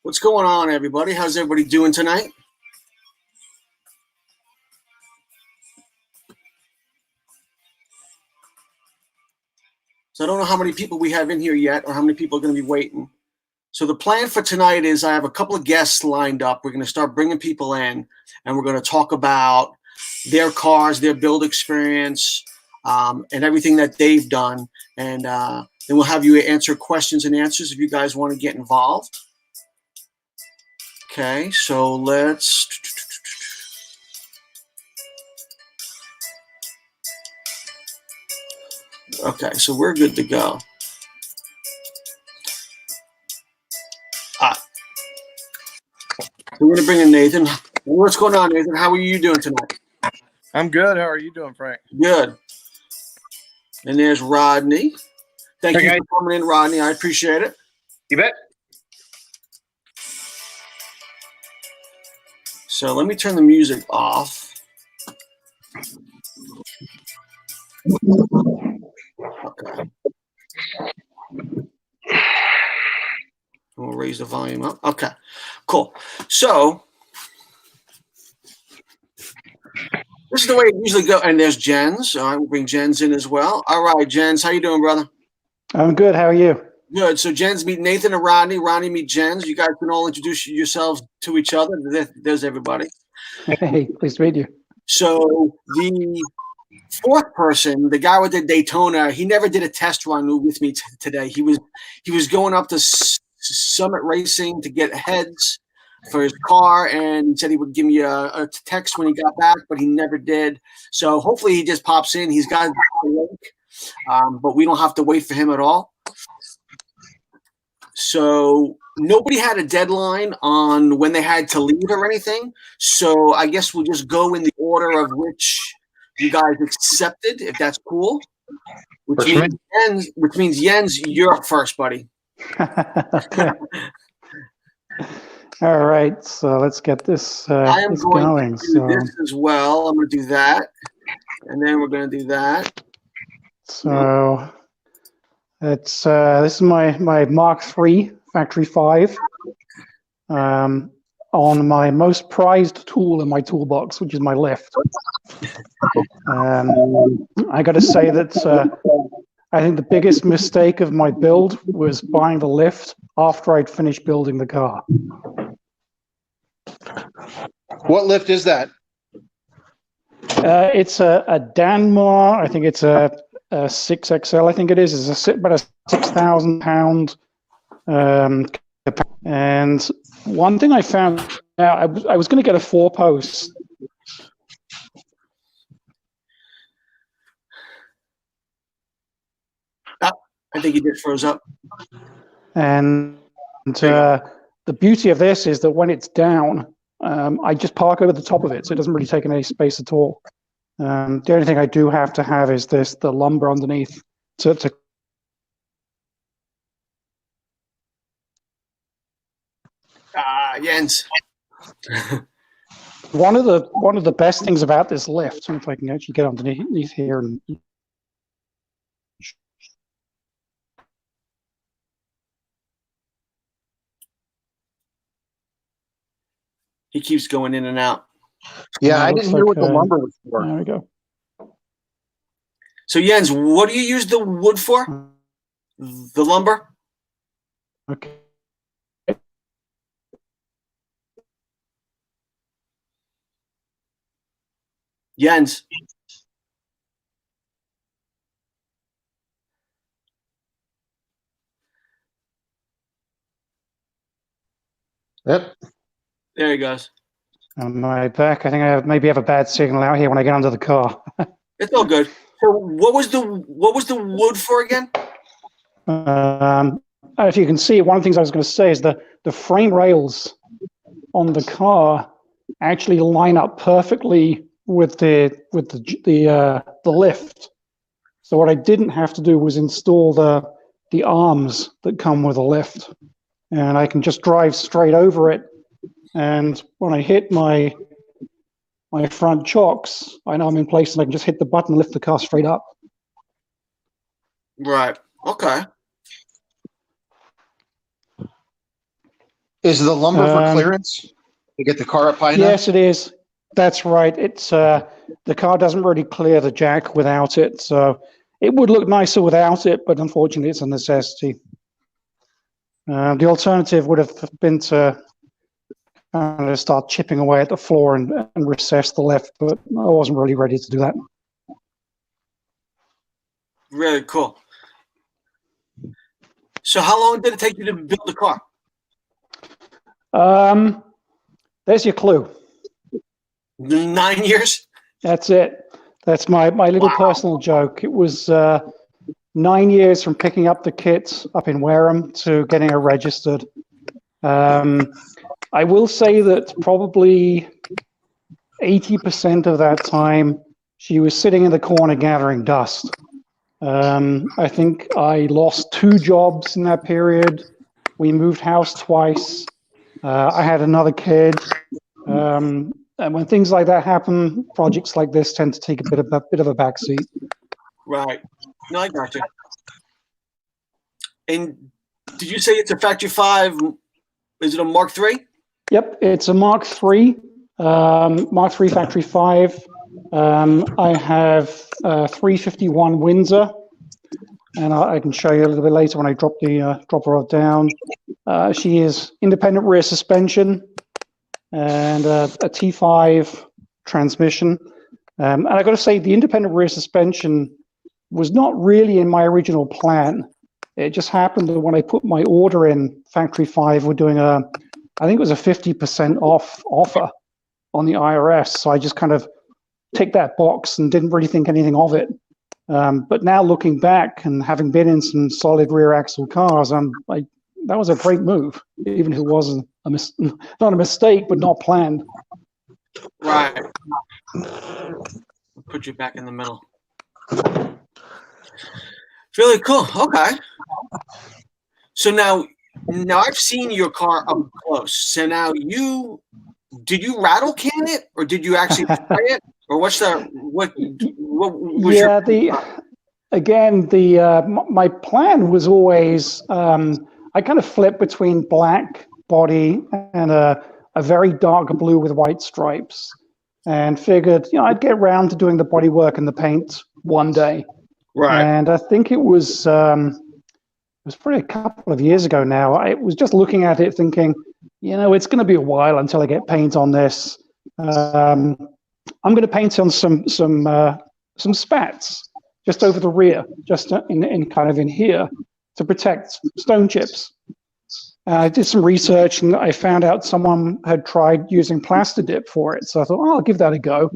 What's going on, everybody? How's everybody doing tonight? So I don't know how many people we have in here yet or how many people are going to be waiting. So the plan for tonight is I have a couple of guests lined up. We're going to start bringing people in, and we're going to talk about their cars, their build experience, and everything that they've done. And then we'll have you answer questions and answers if you guys want to get involved. Okay, so let's... Okay, so we're good to go. We're going to bring in Nathan. What's going on, Nathan? How are you doing tonight? I'm good. How are you doing, Frank? Good. And there's Rodney. Thank you for coming in, Rodney. I appreciate it. You bet. So let me turn the music off. Okay. We'll raise the volume up. Okay, cool. So this is the way it usually goes. And there's Jens. All right, we'll bring Jens in as well. All right, Jens, how you doing, brother? I'm good. How are you? Good. So Jens meet Nathan and Rodney. Rodney meet Jens. You guys can all introduce yourselves to each other. There's everybody. Hey, pleased to meet you. So the fourth person, the guy with the Daytona, he never did a test run with me today. He was going up to Summit Racing to get heads for his car, and he said he would give me a text when he got back, but he never did. So hopefully he just pops in. He's got a link, but we don't have to wait for him at all. So nobody had a deadline on when they had to leave or anything. So I guess we'll just go in the order of which you guys accepted, if that's cool. Which means Jens, you're up first, buddy. Okay. All right, so let's get this, I am going to do so this as well. I'm going to do that, and then we're going to do that. So it's this is my Mark III Factory 5 on my most prized tool in my toolbox, which is my lift. I got to say that I think the biggest mistake of my build was buying the lift after I'd finished building the car. What lift is that? It's a Danmar. I think it's a 6XL. I think it is. It's about a 6,000 pound. And one thing I found out, I was going to get a 4-post. I think he just froze up. And the beauty of this is that when it's down, I just park over the top of it, so it doesn't really take any space at all. The only thing I do have to have is the lumber underneath to Jens. One of the best things about this lift, and if I can actually get underneath here and he keeps going in and out. Yeah, I didn't hear what the lumber was for. There we go. So Jens, what do you use the wood for? The lumber? Okay. Jens. Yep. There he goes. On my back, I think I maybe have a bad signal out here when I get under the car. It's all good. So what was the wood for again? If you can see, one of the things I was going to say is the frame rails on the car actually line up perfectly with the lift. So what I didn't have to do was install the arms that come with a lift, and I can just drive straight over it. And when I hit my my front chocks, I know I'm in place and I can just hit the button and lift the car straight up. Right. Okay. Is the lumber for clearance to get the car up high enough? Yes, it is. That's right. It's the car doesn't really clear the jack without it, so it would look nicer without it, but unfortunately, it's a necessity. The alternative would have been to kind of start chipping away at the floor and recess the left, but I wasn't really ready to do that. Really cool. So how long did it take you to build the car? There's your clue. 9 years? That's it. That's my little personal joke. It was 9 years from picking up the kit up in Wareham to getting her registered. I will say that probably 80% of that time, she was sitting in the corner gathering dust. I think I lost 2 jobs in that period. We moved house twice. I had another kid. And when things like that happen, projects like this tend to take a bit of a backseat. Right. No, I got you. And did you say it's a Factory 5? Is it a Mark III? Yep, it's a Mark III. Mark III Factory 5. I have 351 Windsor, and I can show you a little bit later when I drop her down. She is independent rear suspension and a T5 transmission. And I got to say, the independent rear suspension was not really in my original plan. It just happened that when I put my order in, Factory 5 were doing I think it was a 50% off offer on the IRS. So I just kind of ticked that box and didn't really think anything of it. But now looking back and having been in some solid rear axle cars, that was a great move, even if it wasn't not a mistake, but not planned. Right. Put you back in the middle. Really cool. Okay. So now I've seen your car up close. So now did you rattle can it, or did you actually spray it, or what's the what was Yeah, your... my plan was always I kind of flipped between black body and a very dark blue with white stripes, and figured I'd get around to doing the body work and the paint one day. Right. And I think it was probably a couple of years ago now. I was just looking at it thinking, it's going to be a while until I get paint on this. I'm going to paint on some spats just over the rear, just in kind of in here to protect stone chips. I did some research and I found out someone had tried using plaster dip for it. So I thought, I'll give that a go.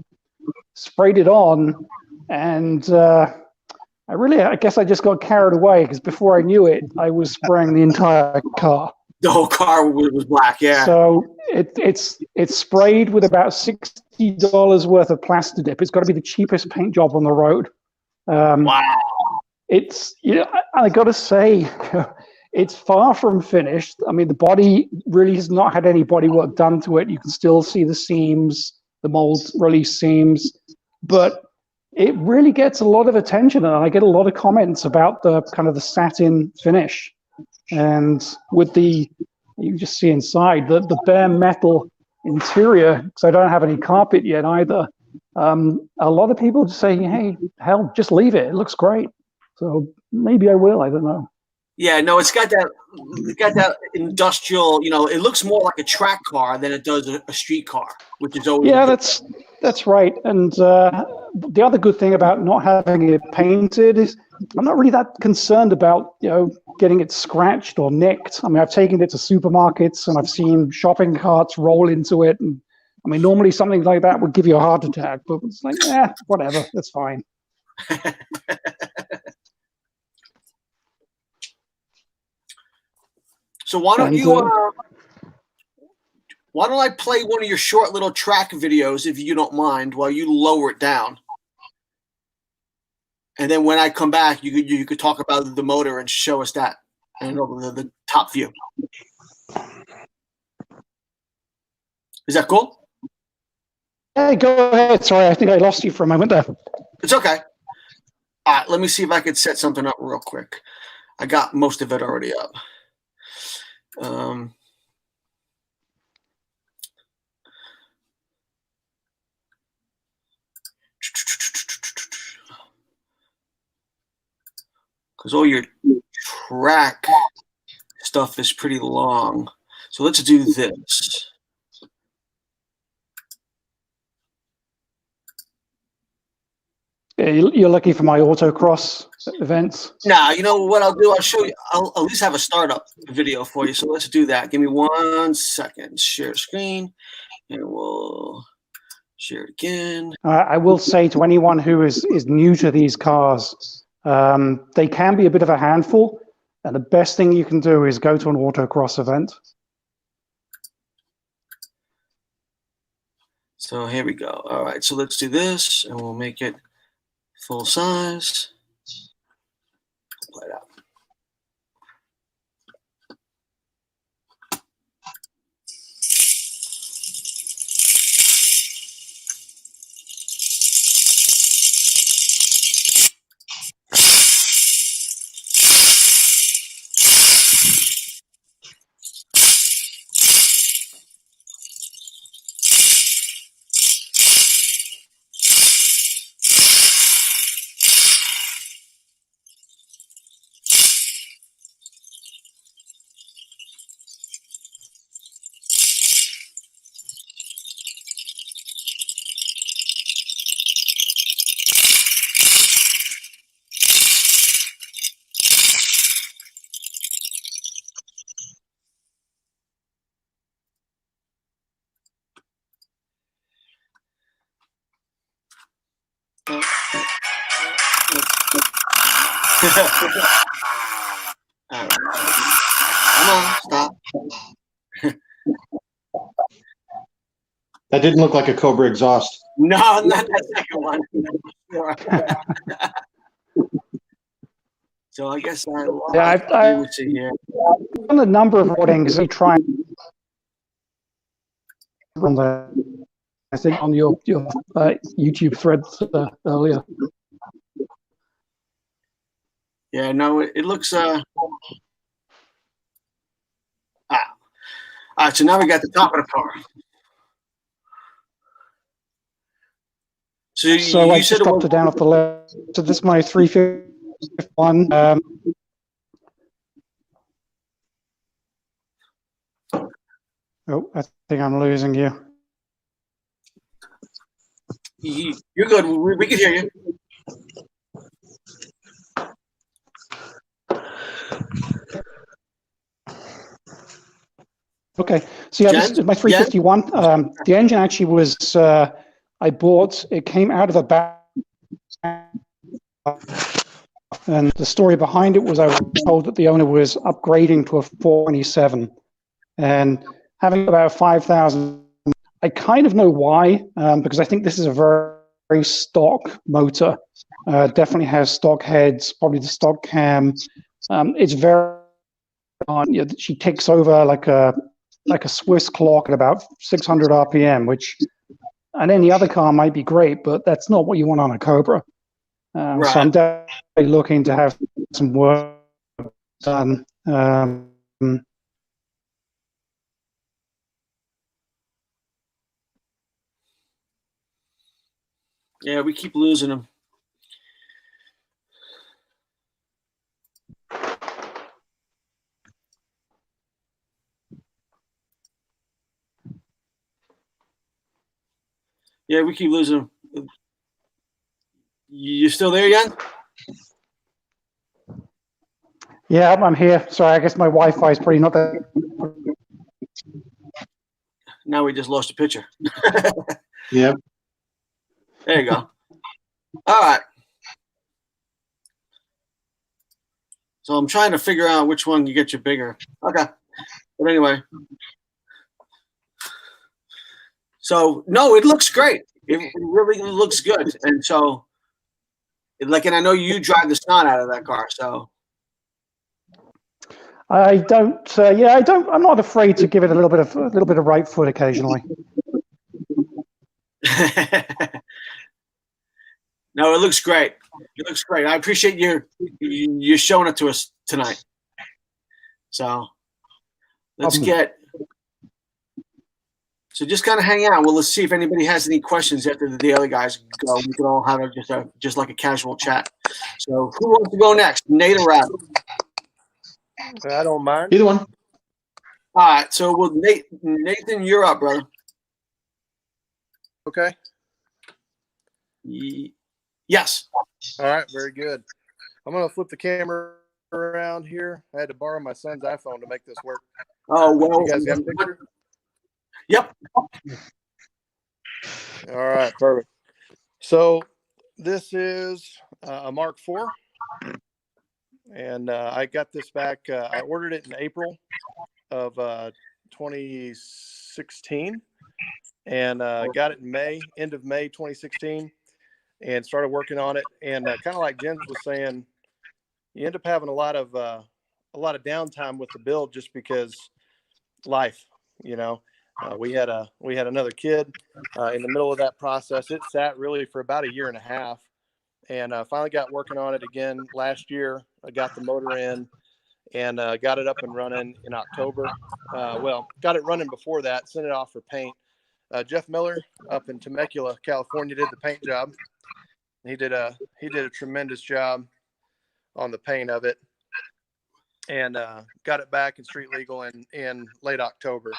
Sprayed it on, and I guess I just got carried away, because before I knew it, I was spraying the entire car. The whole car was black, yeah. So it's sprayed with about $60 worth of plaster dip. It's got to be the cheapest paint job on the road. Wow. It's I got to say, it's far from finished. I mean, the body really has not had any body work done to it. You can still see the seams, the mold release seams, but it really gets a lot of attention, and I get a lot of comments about the kind of the satin finish. And with you just see inside the bare metal interior, because I don't have any carpet yet either. A lot of people just say, hey, hell, just leave it. It looks great. So maybe I will. I don't know. Yeah, no, it's got that industrial, it looks more like a track car than it does a street car, which is always... Yeah, that's right. And the other good thing about not having it painted is I'm not really that concerned about, getting it scratched or nicked. I mean, I've taken it to supermarkets and I've seen shopping carts roll into it. And I mean, normally something like that would give you a heart attack, but it's like, whatever, that's fine. So why don't I play one of your short little track videos, if you don't mind, while you lower it down, and then when I come back, you could talk about the motor and show us that and the top view. Is that cool? Hey, go ahead. Sorry, I think I lost you for a moment there. It's okay. All right, let me see if I can set something up real quick. I got most of it already up. Because all your track stuff is pretty long. So let's do this. Yeah, you're looking for my autocross events. Now, you know what I'll do? I'll show you. I'll at least have a startup video for you. So let's do that. Give me 1 second. Share screen, and we'll share it again. I will say to anyone who is new to these cars, they can be a bit of a handful, and the best thing you can do is go to an autocross event. So here we go. All right, so let's do this, and we'll make it full size. Play it out. All right. Come on, stop. That didn't look like a Cobra exhaust. No, not that second one. So I guess Yeah, I've here. done a number of recordings. I try on the, I think on your YouTube threads earlier. Yeah, no, it looks. All right, so now we got the top of the car. So I you said just dropped it down off the left. So this is my 351. Oh, I think I'm losing you. You're good. We can hear you. Okay, so yeah, this is my 351. The engine actually was, I bought, it came out of a back, and the story behind it was I was told that the owner was upgrading to a 427, and having about 5,000, I kind of know why, because I think this is a very, very stock motor. Definitely has stock heads, probably the stock cam. It's very, she takes over like a Swiss clock at about 600 RPM, which on any other car might be great, but that's not what you want on a Cobra. Right. So I'm definitely looking to have some work done. Yeah, we keep losing them. Yeah, we keep losing them. You still there, Jan? Yeah, I'm here. Sorry, I guess my Wi-Fi is probably not there. Now we just lost a picture. Yep. There you go. All right. So I'm trying to figure out which one you get you bigger. Okay. But anyway. So, no, it looks great. It really looks good. And so, and I know you drive the snot out of that car, so. I don't. I'm not afraid to give it a little bit of right foot occasionally. No, it looks great. It looks great. I appreciate you showing it to us tonight. So let's get. So just kind of hang out. Well, let's see if anybody has any questions after the other guys go. We can all have just like a casual chat. So who wants to go next, Nate or Rob? I don't mind. Either one. All right. So well, Nathan, you're up, brother. Okay. Yes. All right. Very good. I'm going to flip the camera around here. I had to borrow my son's iPhone to make this work. Oh, well. You guys got a picture? Yep. All right. Perfect. So this is a Mark IV. And I got this back. I ordered it in April of 2016 and got it in end of May 2016, and started working on it. And kind of like Jen was saying, you end up having a lot of downtime with the build just because life, we had another kid in the middle of that process. It sat really for about a year and a half, and finally got working on it again last year. I got the motor in and got it up and running in October. Got it running before that, sent it off for paint. Jeff Miller up in Temecula, California, did the paint job. He did a tremendous job on the paint of it, and got it back in street legal in late October.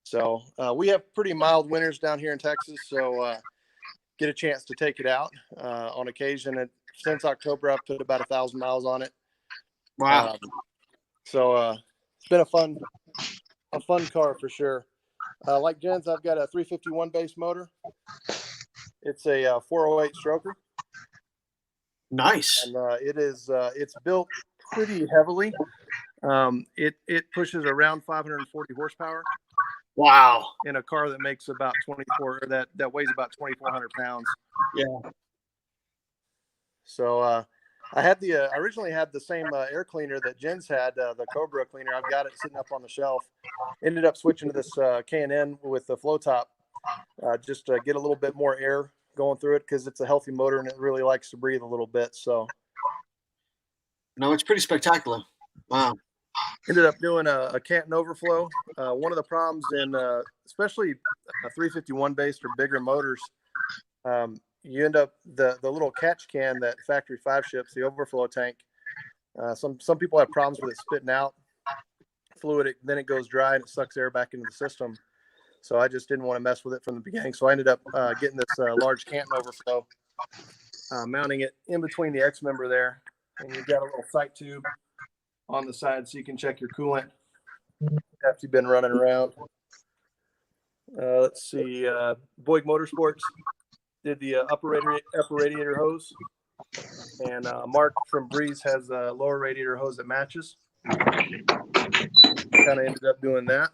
So we have pretty mild winters down here in Texas, so get a chance to take it out on occasion. And since October, I've put about 1,000 miles on it. Wow. So it's been a fun car for sure. Like Jen's, I've got a 351 base motor. It's a 408 stroker. Nice. And it's built pretty heavily. It pushes around 540 horsepower. Wow. In a car that makes about 24, that weighs about 2,400 pounds. Yeah. So I originally had the same air cleaner that Jen's had, the Cobra cleaner. I've got it sitting up on the shelf. Ended up switching to this K&N with the flow top, just to get a little bit more air going through it, because it's a healthy motor and it really likes to breathe a little bit. So no, it's pretty spectacular. Wow. Ended up doing a Canton overflow. One of the problems in especially 351 based or bigger motors, you end up the little catch can that factory 5 ships, the overflow tank. Some people have problems with it spitting out fluid. Then it goes dry and it sucks air back into the system. So I just didn't want to mess with it from the beginning. So I ended up getting this large Canton overflow, mounting it in between the X member there, and you've got a little sight tube on the side so you can check your coolant after you've been running around. Let's see, Boyd Motorsports did the upper radiator hose, and Mark from Breeze has a lower radiator hose that matches. Kind of ended up doing that.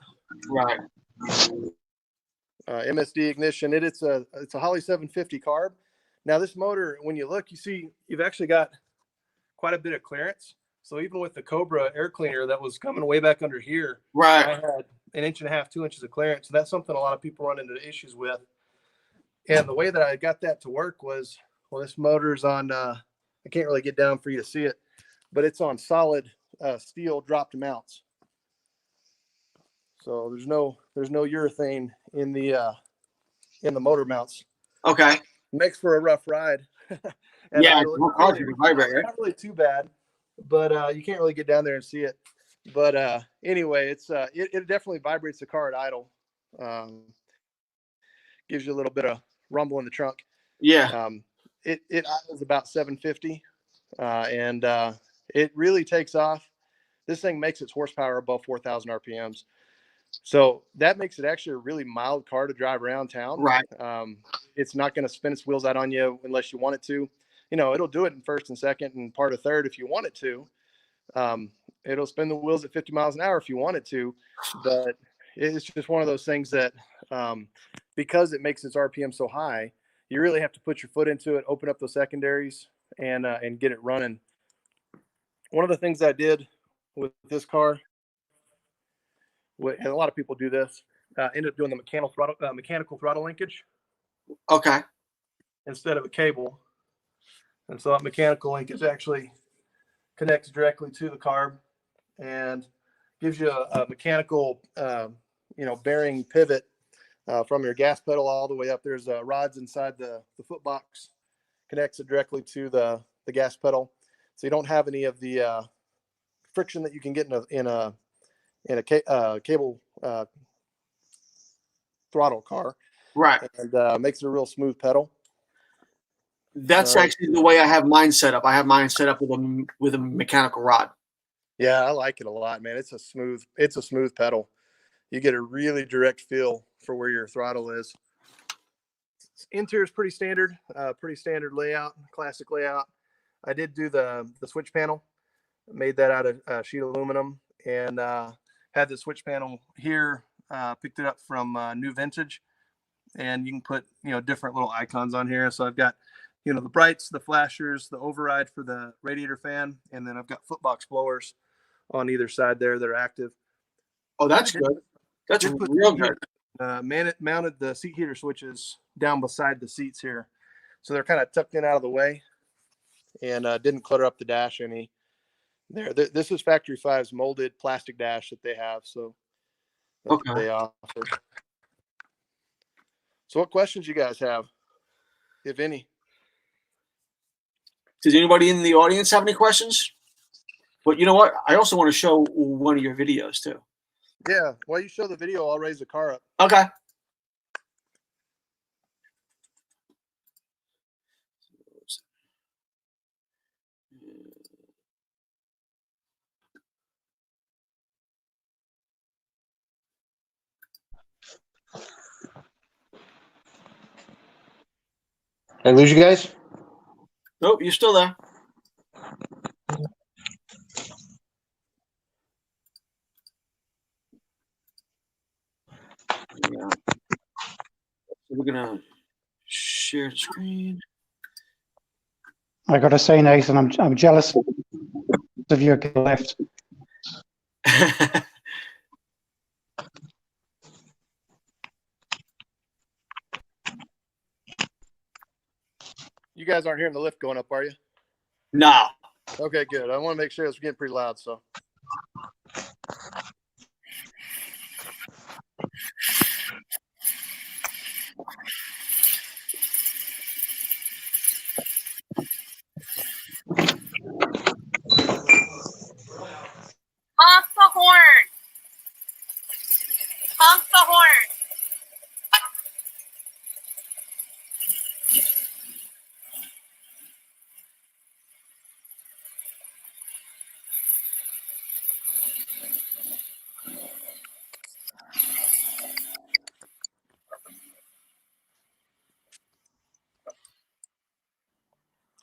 Right. MSD ignition. It's a Holley 750 carb. Now this motor, when you look, you see you've actually got quite a bit of clearance. So even with the Cobra air cleaner that was coming way back under here, right, I had 1.5 inches, 2 inches of clearance. So that's something a lot of people run into issues with. And the way that I got that to work was, well, this motor's on, I can't really get down for you to see it, but it's on solid steel dropped mounts. So there's no urethane in the motor mounts. Okay. Makes for a rough ride. Yeah, not really too bad, but you can't really get down there and see it. But anyway, it definitely vibrates the car at idle. Gives you a little bit of rumble in the trunk. Yeah. It idles about 750, and it really takes off. This thing makes its horsepower above 4,000 RPMs. So that makes it actually a really mild car to drive around town. Right. It's not going to spin its wheels out on you unless you want it to. It'll do it in first and second and part of third if you want it to. It'll spin the wheels at 50 miles an hour if you want it to. But it's just one of those things that because it makes its RPM so high, you really have to put your foot into it, open up those secondaries, and get it running. One of the things I did with this car, and a lot of people do this, ended up doing the mechanical throttle linkage. Okay. instead of a cable. And so that mechanical link is actually connects directly to the carb and gives you a mechanical, bearing pivot from your gas pedal all the way up. There's rods inside the foot box, connects it directly to the gas pedal, so you don't have any of the friction that you can get in a cable throttle car, Right. and makes it a real smooth pedal. That's actually the way I have mine set up. I have mine set up with a mechanical rod. Yeah, I like it a lot, man. It's a smooth pedal. You get a really direct feel for where your throttle is. Interior is pretty standard layout, classic layout. I did do the switch panel, made that out of sheet aluminum, and had the switch panel here. Picked it up from New Vintage, and you can put different little icons on here. So I've got the brights, the flashers, the override for the radiator fan, and then I've got footbox blowers on either side there that are active. Oh, that's good. That's real good. Mounted the seat heater switches down beside the seats here, so they're kind of tucked in out of the way, and didn't clutter up the dash any. This is Factory 5's molded plastic dash that they have, so Okay. they offer. So what questions you guys have, if any? Does anybody in the audience have any questions? But you know what? I also want to show one of your videos too. Yeah, while you show the video, I'll raise the car up. Okay. Did I lose you guys? Nope, you're still there. Yeah. So we're gonna share the screen. I got to say, Nathan, I'm jealous of your left. You guys aren't hearing the lift going up, are you? No. Okay, good. I want to make sure it's getting pretty loud. So. Honk the horn. Honk the horn.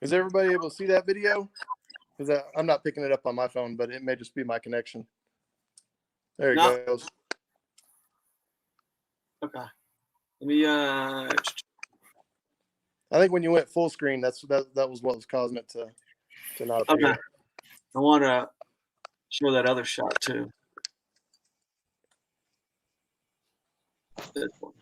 Is everybody able to see that video? Because I'm not picking it up on my phone, but it may just be my connection. There it goes. Okay. Let me I think when you went full screen, that was what was causing it to not appear. Okay. I want to show that other shot too. This one.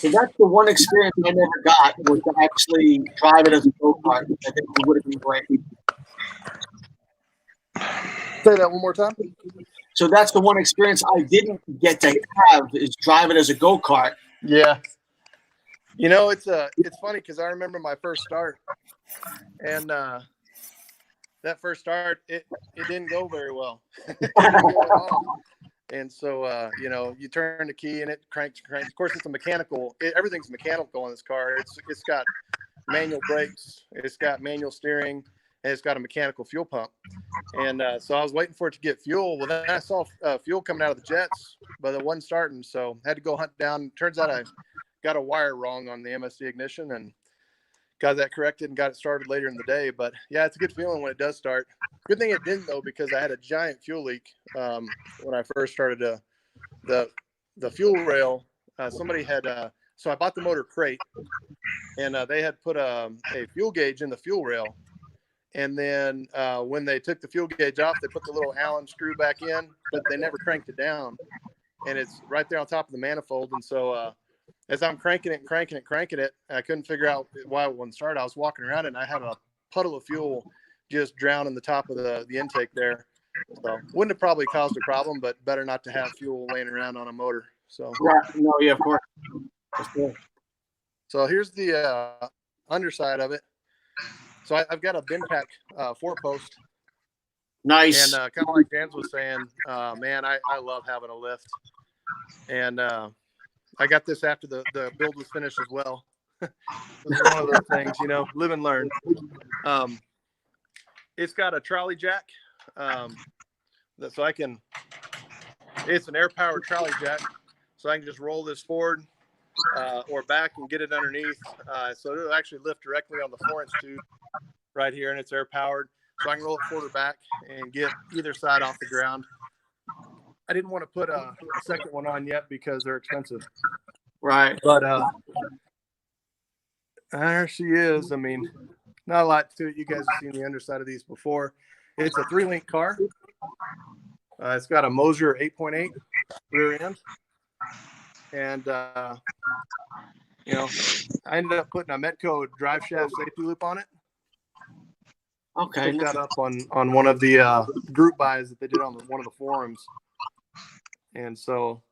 So that's the one experience I never got, was to actually drive it as a go-kart. I think it would have been great. Say that one more time. So that's the one experience I didn't get to have, is drive it as a go-kart. Yeah. It's funny because I remember my first start, and that first start, it didn't go very well. It didn't go at all. And so, you turn the key and it cranks. Of course, it's a mechanical. Everything's mechanical on this car. It's got manual brakes. It's got manual steering, and it's got a mechanical fuel pump. And so I was waiting for it to get fuel. Well, then I saw fuel coming out of the jets, but it wasn't starting. So I had to go hunt down. Turns out I got a wire wrong on the MSC ignition and got that corrected and got it started later in the day. But yeah, it's a good feeling when it does start. Good thing it didn't though, because I had a giant fuel leak when I first started the fuel rail. Somebody had so I bought the motor crate, and they had put a fuel gauge in the fuel rail. And then when they took the fuel gauge off, they put the little Allen screw back in, but they never cranked it down. And it's right there on top of the manifold. And so as I'm cranking it, I couldn't figure out why it wouldn't start. I was walking around it, and I had a puddle of fuel just drowning the top of the intake there. So wouldn't have probably caused a problem, but better not to have fuel laying around on a motor. So Right. No, yeah, of course. So here's the underside of it. So I've got a bin pack 4-post. Nice. And kind of like Dan was saying, man, I love having a lift. And I got this after the build was finished as well. This is one of those things, live and learn. It's got a trolley jack. So it's an air-powered trolley jack. So I can just roll this forward or back and get it underneath. So it'll actually lift directly on the 4-inch tube right here, and it's air-powered. So I can roll it forward or back and get either side off the ground. I didn't want to put a second one on yet because they're expensive. Right. But there she is. I mean, not a lot to it. You guys have seen the underside of these before. It's a 3-link car. It's got a Moser 8.8 rear end. And, I ended up putting a Metco drive shaft safety loop on it. Okay. Picked that up on one of the group buys that they did on one of the forums. And so,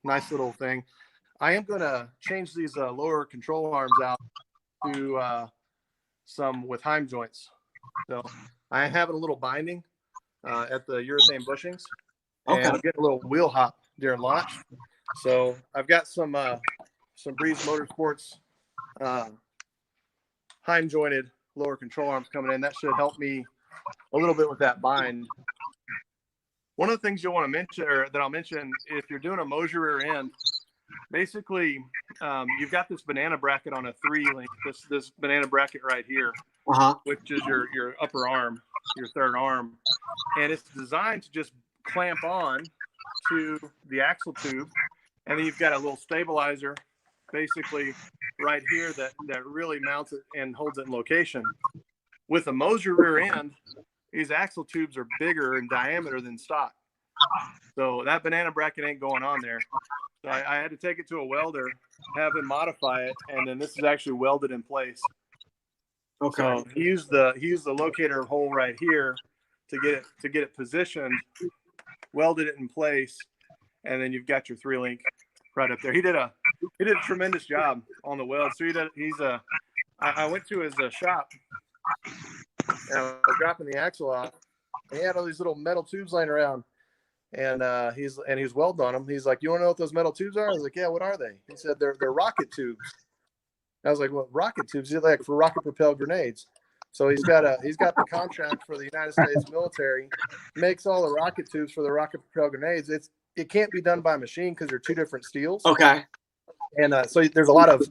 nice little thing. I am going to change these lower control arms out to some with Heim joints. So I am having a little binding at the urethane bushings. And Okay. I'm getting a little wheel hop during launch. So I've got some Breeze Motorsports Heim jointed lower control arms coming in. That should help me a little bit with that bind. One of the things you'll want to mention, or that I'll mention, if you're doing a Moser rear end, basically you've got this banana bracket on a 3-link, this banana bracket right here, which is your upper arm, your third arm, and it's designed to just clamp on to the axle tube, and then you've got a little stabilizer basically right here that really mounts it and holds it in location. With a Moser rear end, these axle tubes are bigger in diameter than stock. So that banana bracket ain't going on there. So I had to take it to a welder, have him modify it, and then this is actually welded in place. Okay. So he used the locator hole right here to get it positioned, welded it in place, and then you've got your 3-link right up there. He did a tremendous job on the weld. So I went to his shop and I was dropping the axle off, and he had all these little metal tubes laying around, and he's welding on them. He's like, "You want to know what those metal tubes are?" I was like, "Yeah, what are they?" He said, "They're rocket tubes." I was like, "What rocket tubes?" He's like, "For rocket propelled grenades." So he's got the contract for the United States military, makes all the rocket tubes for the rocket propelled grenades. It can't be done by machine because they're two different steels. Okay. And so there's a lot of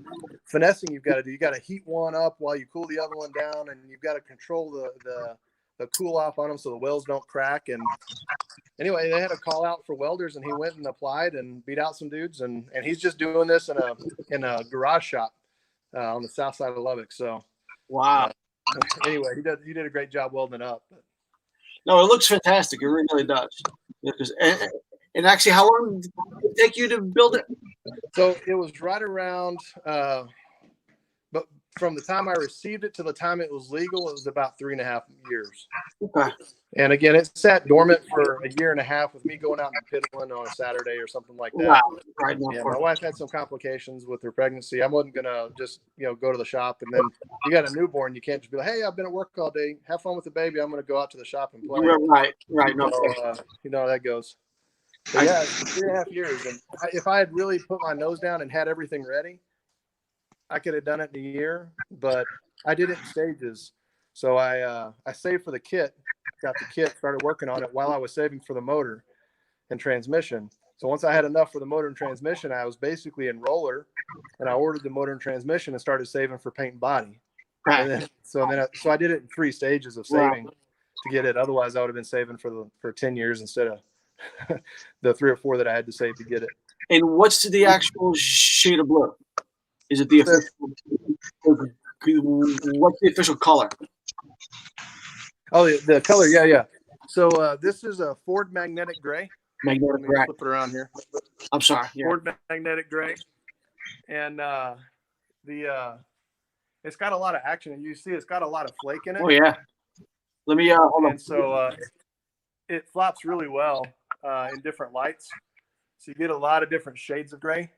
finessing you've got to do. You got to heat one up while you cool the other one down, and you've got to control the cool off on them so the welds don't crack. And anyway, they had a call out for welders, and he went and applied and beat out some dudes, and he's just doing this in a garage shop on the south side of Lubbock. So Wow. Anyway, he did a great job welding it up. No, it looks fantastic. It really does. And actually, how long did it take you to build it? So it was right around, but from the time I received it to the time it was legal, it was about 3.5 years. Okay. And again, it sat dormant for 1.5 years with me going out and piddling on a Saturday or something like that. Wow. Right. No, Yeah, my wife had some complications with her pregnancy. I wasn't gonna just go to the shop, and then you got a newborn. You can't just be like, "Hey, I've been at work all day. Have fun with the baby. I'm gonna go out to the shop and play." Right. No. So, you know how that goes. But yeah, it's 3.5 years. And if I had really put my nose down and had everything ready, I could have done it in 1 year. But I did it in stages. So I saved for the kit, got the kit, started working on it while I was saving for the motor and transmission. So once I had enough for the motor and transmission, I was basically in roller, and I ordered the motor and transmission and started saving for paint and body. And then, so I did it in 3 stages of saving to get it. Otherwise, I would have been saving for 10 years instead of the 3 or 4 that I had to save to get it. And what's the actual shade of blue? Is it the official? What's the official color? Oh, the color, yeah. So this is a Ford Magnetic Gray. Magnetic Let me gray. flip it around here. I'm sorry. Yeah. Ford Magnetic Gray, and it's got a lot of action, and you see it's got a lot of flake in it. Oh yeah. Let me hold on. And so it flops really well in different lights. So you get a lot of different shades of gray,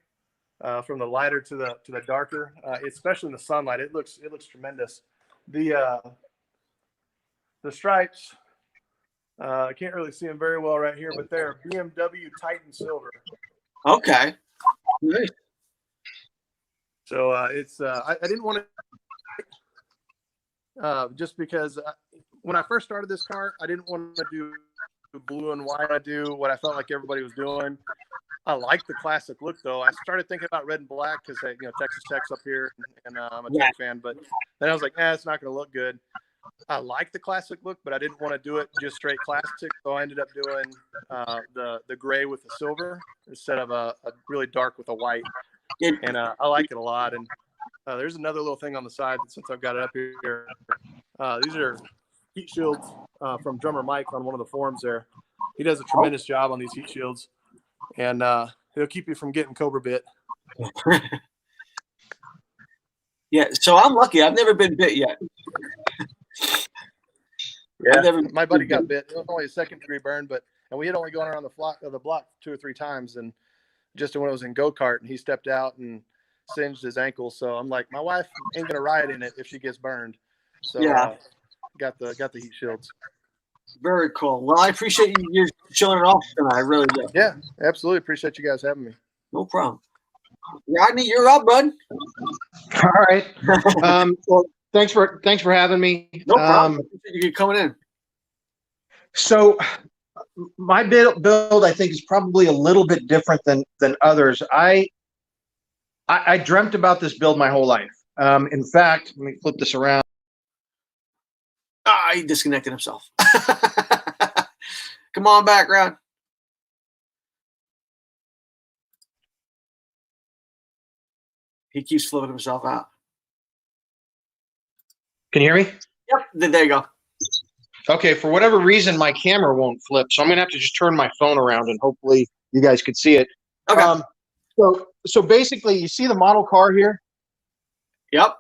from the lighter to the darker, especially in the sunlight. It looks tremendous. The stripes, I can't really see them very well right here, but they're BMW Titan Silver. Okay. Nice. So it's I didn't want to just because when I first started this car, I didn't want to do blue and white. I do what I felt like everybody was doing. I like the classic look though. I started thinking about red and black because Texas Tech's up here, and I'm a Tech fan. But then I was like, it's not going to look good. I like the classic look, but I didn't want to do it just straight classic. So I ended up doing the gray with the silver instead of a really dark with a white. And I like it a lot. And there's another little thing on the side since I've got it up here. These are heat shields from drummer Mike on one of the forums there. He does a tremendous job on these heat shields, and he'll keep you from getting Cobra bit. Yeah, so I'm lucky. I've never been bit yet. Yeah, my buddy got bit. It was only a 2nd-degree burn, and we had only gone around the block 2 or 3 times, and just when it was in go-kart, and he stepped out and singed his ankle. So I'm like, my wife ain't gonna ride in it if she gets burned. So got the heat shields. Very cool. Well, I appreciate you showing it off tonight. I really do. Yeah, absolutely. Appreciate you guys having me. No problem. Rodney, you're up, bud. All right. Well, thanks for having me. No problem. You're coming in. So my build, I think, is probably a little bit different than others. I dreamt about this build my whole life. In fact, let me flip this around. He disconnected himself. Come on back, Rod. He keeps flipping himself out. Can you hear me? Yep. There you go. Okay. For whatever reason, my camera won't flip, so I'm gonna have to just turn my phone around, and hopefully you guys could see it. Okay. So basically, you see the model car here? Yep.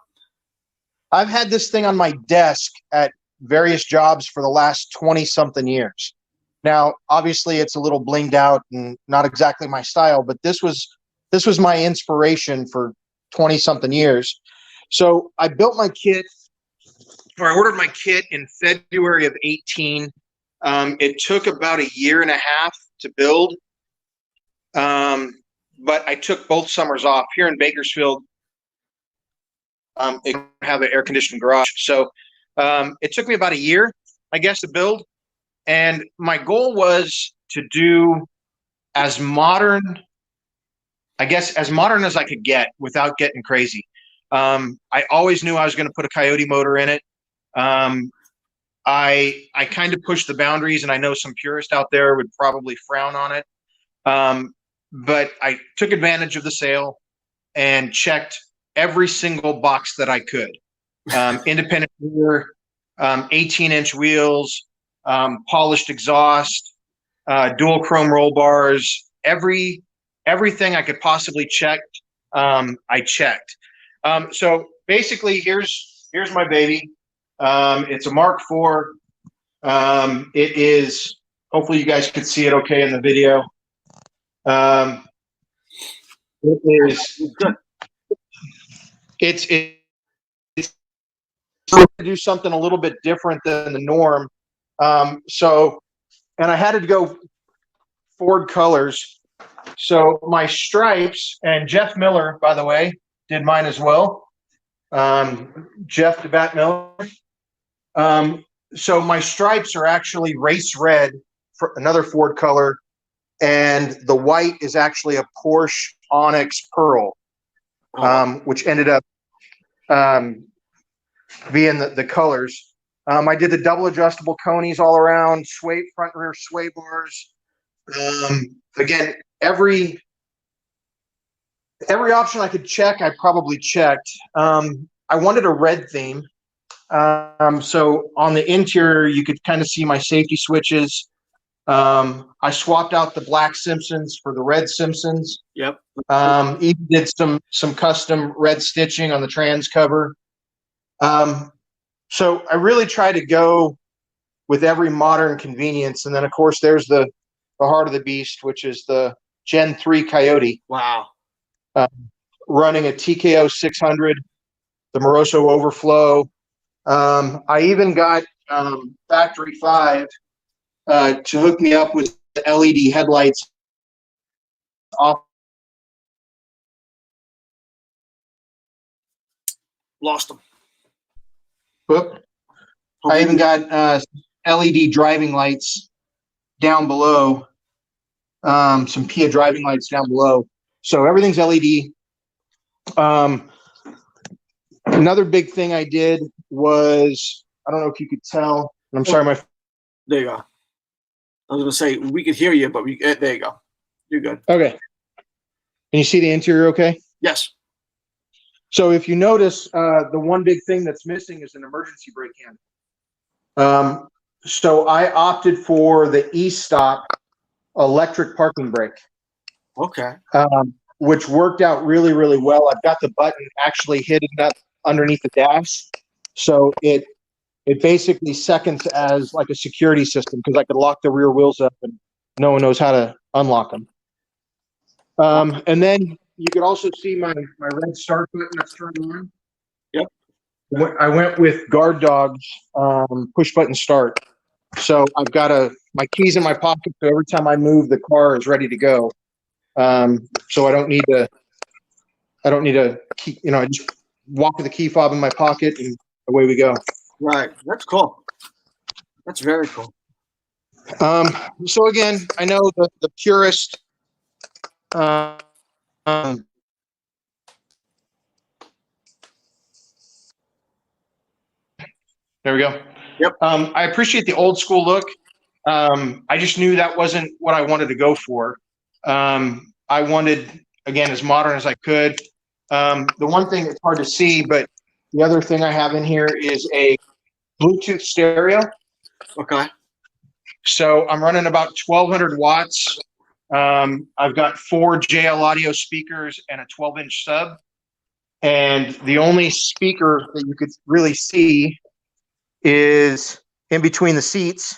I've had this thing on my desk at various jobs for the last 20-something years. Now, obviously, it's a little blinged out and not exactly my style, but this was my inspiration for 20-something years. So I built my kit, or I ordered my kit in February of 18. It took about a year and a half to build, but I took both summers off here in Bakersfield. It have an air-conditioned garage, so it took me about a year, I guess, to build. And my goal was to do as modern, I guess, as modern as I could get without getting crazy. I always knew I was going to put a Coyote motor in it. I kind of pushed the boundaries, and I know some purists out there would probably frown on it. But I took advantage of the sale and checked every single box that I could. Independent rear, 18-inch wheels, polished exhaust, dual chrome roll bars, everything I could possibly check, I checked. So basically, here's my baby. It's a Mark IV. It is, hopefully you guys could see it okay in the video. It is good. It's to do something a little bit different than the norm. And I had to go Ford colors. So my stripes, and Jeff Miller, by the way, did mine as well. Jeff DeBat Miller. So my stripes are actually race red, for another Ford color, and the white is actually a Porsche Onyx Pearl, which ended up being the colors. I did the double adjustable conies all around, sway front and rear sway bars. Again, every option I could check, I probably checked. I wanted a red theme. So on the interior, you could kind of see my safety switches. I swapped out the black Simpsons for the red Simpsons. Yep. Even did some custom red stitching on the trans cover. So I really try to go with every modern convenience. And then of course there's the heart of the beast, which is the Gen 3 Coyote. Wow. Running a TKO 600, the Moroso Overflow. I even got Factory 5 to hook me up with the LED headlights off. Lost them. Whoop. I even got LED driving lights down below, some PIA driving lights down below. So everything's LED. Another big thing I did was, I don't know if you could tell. I'm sorry, There you go. I was going to say, we could hear you, but there you go. You're good. Okay. Can you see the interior okay? Yes. So if you notice, the one big thing that's missing is an emergency brake hand. So I opted for the E-Stop electric parking brake. Okay. Which worked out really, really well. I've got the button actually hidden up underneath the dash. So it basically seconds as like a security system because I could lock the rear wheels up and no one knows how to unlock them. And then you could also see my red start button that's turned on. Yep. I went with guard dogs, push button start. So I've got my keys in my pocket, so every time I move, the car is ready to go. So I don't need to keep, I just walk with the key fob in my pocket and away we go. Right. That's cool. That's very cool. So again, I know the purist, there we go. Yep. I appreciate the old school look. I just knew that wasn't what I wanted to go for. I wanted, again, as modern as I could. The one thing that's hard to see, but the other thing I have in here is a Bluetooth stereo. Okay. So I'm running about 1200 watts. I've got 4 JL audio speakers and a 12-inch sub. And the only speaker that you could really see is in between the seats.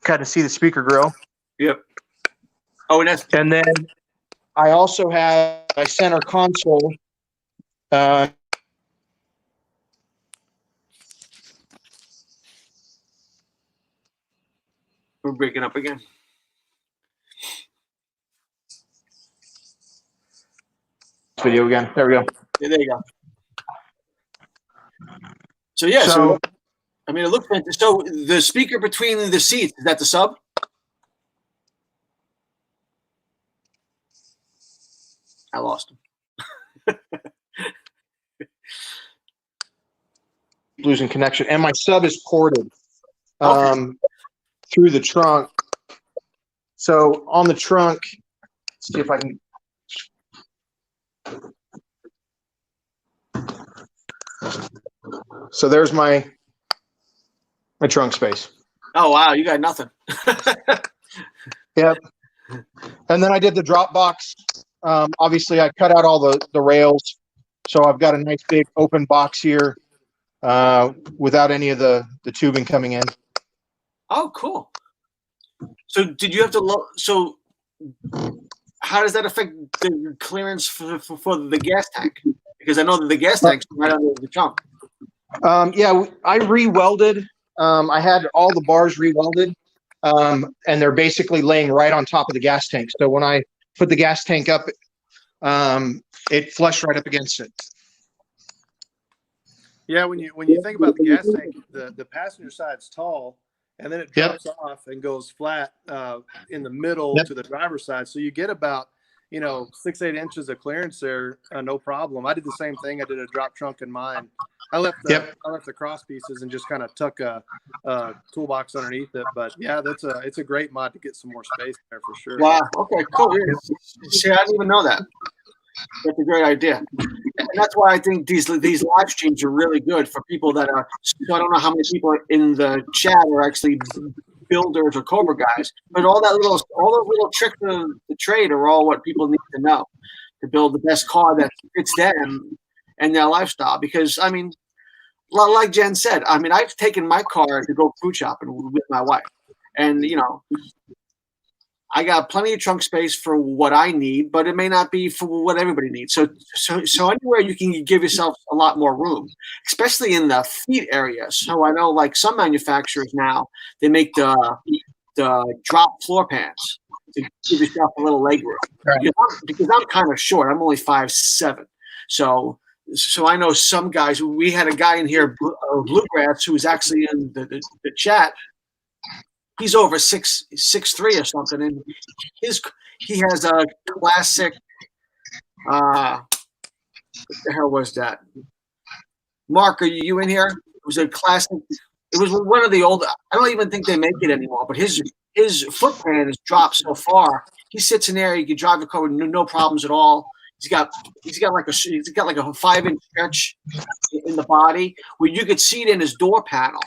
Kind of see the speaker grill. Yep. Oh, and then I also have my center console. We're breaking up again. Video again. There we go. Yeah, there you go. So yeah, so I mean, it looks fantastic. So the speaker between the seats, is that the sub? I lost him. Losing connection, and my sub is ported through the trunk. So on the trunk, let's see if I can. So there's my trunk space. Oh wow, you got nothing. Yep. And then I did the drop box. Obviously, I cut out all the rails, so I've got a nice big open box here without any of the tubing coming in. Oh, cool. So did you have to so how does that affect the clearance for the gas tank? Because I know that the gas tank's right under the trunk. Yeah, I re-welded. I had all the bars re-welded, and they're basically laying right on top of the gas tank. So when I put the gas tank up, it flushed right up against it. Yeah, when you think about the gas tank, the passenger side's tall, and then it drops off and goes flat in the middle to the driver's side. So you get about 6-8 inches of clearance there, no problem. I did the same thing. I did a drop trunk in mine. I left the cross pieces and just kind of tuck a toolbox underneath it. But yeah, it's a great mod to get some more space there for sure. Wow. Okay. Cool. See, I didn't even know that. That's a great idea, and that's why I think these live streams are really good for people that are. So I don't know how many people in the chat are actually builders or Cobra guys, but all those little tricks of the trade are all what people need to know to build the best car that fits them and their lifestyle. Because I mean, like Jen said, I mean, I've taken my car to go food shopping with my wife, and I got plenty of trunk space for what I need, but it may not be for what everybody needs. So anywhere you can give yourself a lot more room, especially in the feet area. So I know, like some manufacturers now, they make the drop floor pans to give yourself a little leg room. Right. Because I'm kind of short. I'm only 5'7". So I know some guys. We had a guy in here, Bluegrass, who was actually in the chat. He's over 6'3" or something, and he has a classic. What the hell was that? Mark, are you in here? It was a classic. It was one of the old. I don't even think they make it anymore. But his foot pan has dropped so far. He sits in there. He can drive the car with no problems at all. He's got like a 5-inch stretch in the body where you could see it in his door panel.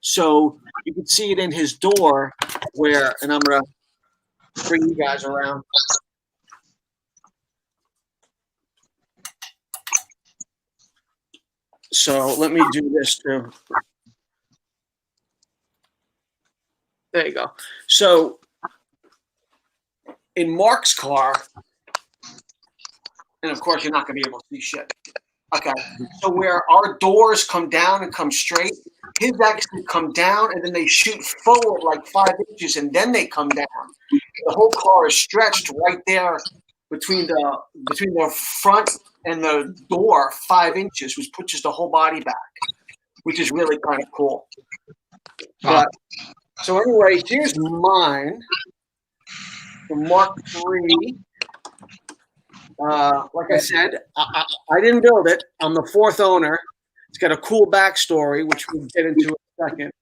So you can see it in his door and I'm going to bring you guys around. So let me do this too. There you go. So in Mark's car, and of course you're not going to be able to see shit. Okay, so where our doors come down and come straight, his actually come down and then they shoot forward like 5 inches and then they come down. The whole car is stretched right there between the front and the door 5 inches, which pushes the whole body back, which is really kind of cool. But so anyway, here's mine, the Mark III. Like I said, I didn't build it. I'm the 4th owner. It's got a cool backstory, which we'll get into in a second.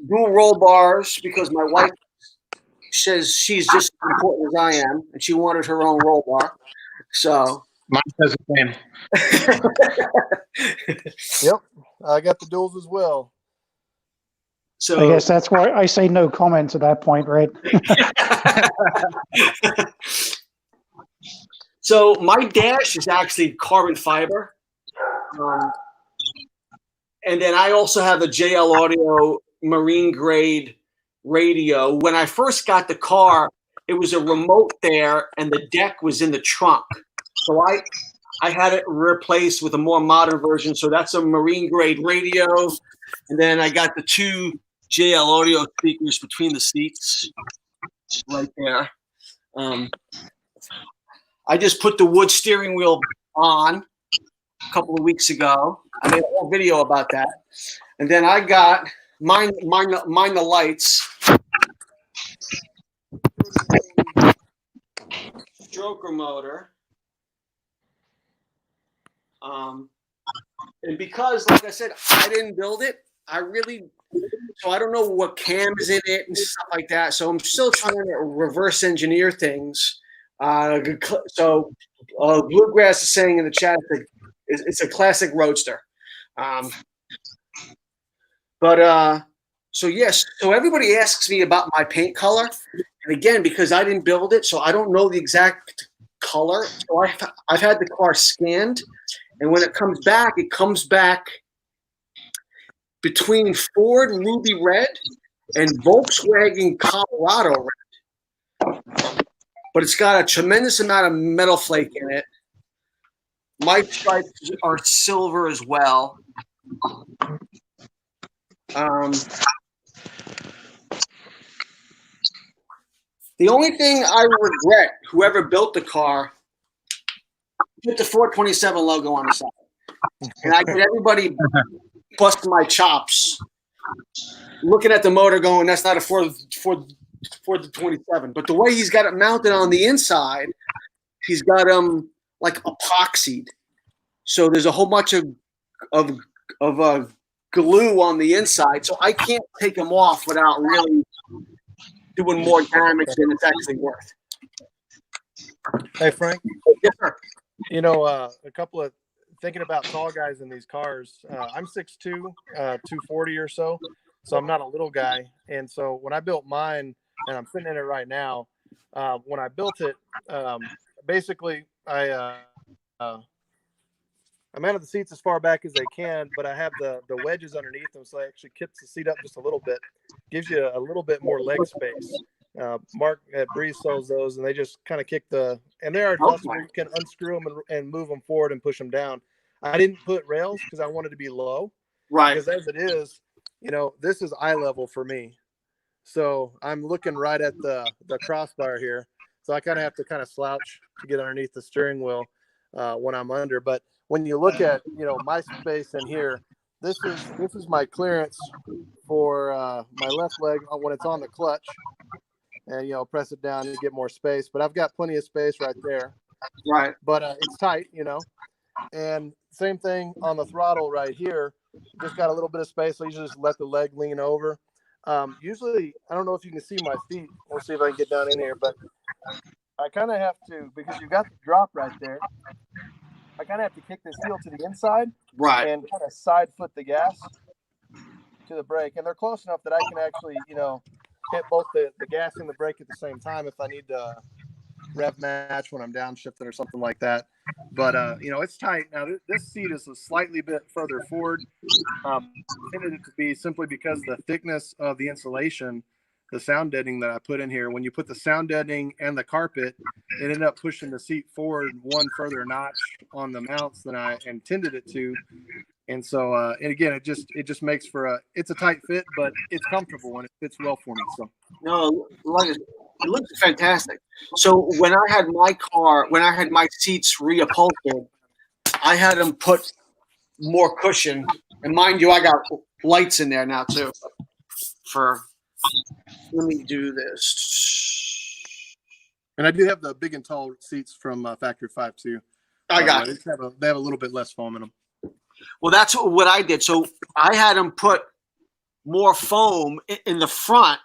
Dual roll bars because my wife says she's just as important as I am, and she wanted her own roll bar. So mine says the same. Yep, I got the duals as well. So I guess that's why I say no comment at that point, right? So my dash is actually carbon fiber. And then I also have a JL Audio marine grade radio. When I first got the car, it was a remote there and the deck was in the trunk. So I had it replaced with a more modern version. So that's a marine grade radio. And then I got the 2 JL Audio speakers between the seats right there. I just put the wood steering wheel on a couple of weeks ago. I made a whole video about that. And then I got mine the lights. Stroker motor. And because, like I said, I didn't build it, so I don't know what cam is in it and stuff like that. So I'm still trying to reverse engineer things. So Bluegrass is saying in the chat that it's a classic roadster. So yes, so everybody asks me about my paint color. And again, because I didn't build it, so I don't know the exact color. So I've had the car scanned, and when it comes back between Ford Ruby Red and Volkswagen Colorado Red. But it's got a tremendous amount of metal flake in it. My stripes are silver as well. The only thing I regret, whoever built the car, put the 427 logo on the side. And I get everybody busting my chops, looking at the motor going, that's not a 4 for the 27. But the way he's got it mounted on the inside, he's got them like epoxied. So there's a whole bunch of glue on the inside, so I can't take them off without really doing more damage than it's actually worth. Hey, Frank. Yes, sir. You know, a couple of thinking about tall guys in these cars. I'm 6'2", 240 or so I'm not a little guy. And so when I built mine, and I'm sitting in it right now, when I built it, basically I mounted the seats as far back as they can, but I have the wedges underneath them, so I actually kips the seat up just a little bit, gives you a little bit more leg space. Mark at Breeze sells those, and they just kind of kick and they are adjustable. You can unscrew them and move them forward and push them down. I didn't put rails because I wanted to be low. Right. Because as it is, you know, this is eye level for me. So I'm looking right at the crossbar here. So I kind of have to kind of slouch to get underneath the steering wheel when I'm under. But when you look at, you know, my space in here, this is my clearance for my left leg when it's on the clutch. And, you know, press it down to get more space. But I've got plenty of space right there. Right. But it's tight, you know. And same thing on the throttle right here. Just got a little bit of space, so you just let the leg lean over. Usually, I don't know if you can see my feet. We'll see if I can get down in here. But I kind of have to, because you got the drop right there, I kind of have to kick this heel to the inside. Right. And kind of side foot the gas to the brake. And they're close enough that I can actually, you know, hit both the gas and the brake at the same time if I need to rev match when I'm downshifting or something like that. But, you know, it's tight. Now, this seat is a slightly bit further forward. Intended it to be simply because the thickness of the insulation, the sound deadening that I put in here, when you put the sound deadening and the carpet, it ended up pushing the seat forward one further notch on the mounts than I intended it to. And so, and again, it just makes for it's a tight fit, but it's comfortable and it fits well for me. So, no, like it looks fantastic. So when I had my seats reupholstered, I had them put more cushion, and mind you, I got lights in there now too. Let me do this. And I do have the big and tall seats from Factory 5 too. I got it. They have a little bit less foam in them. Well, that's what I did. So I had them put more foam in the front.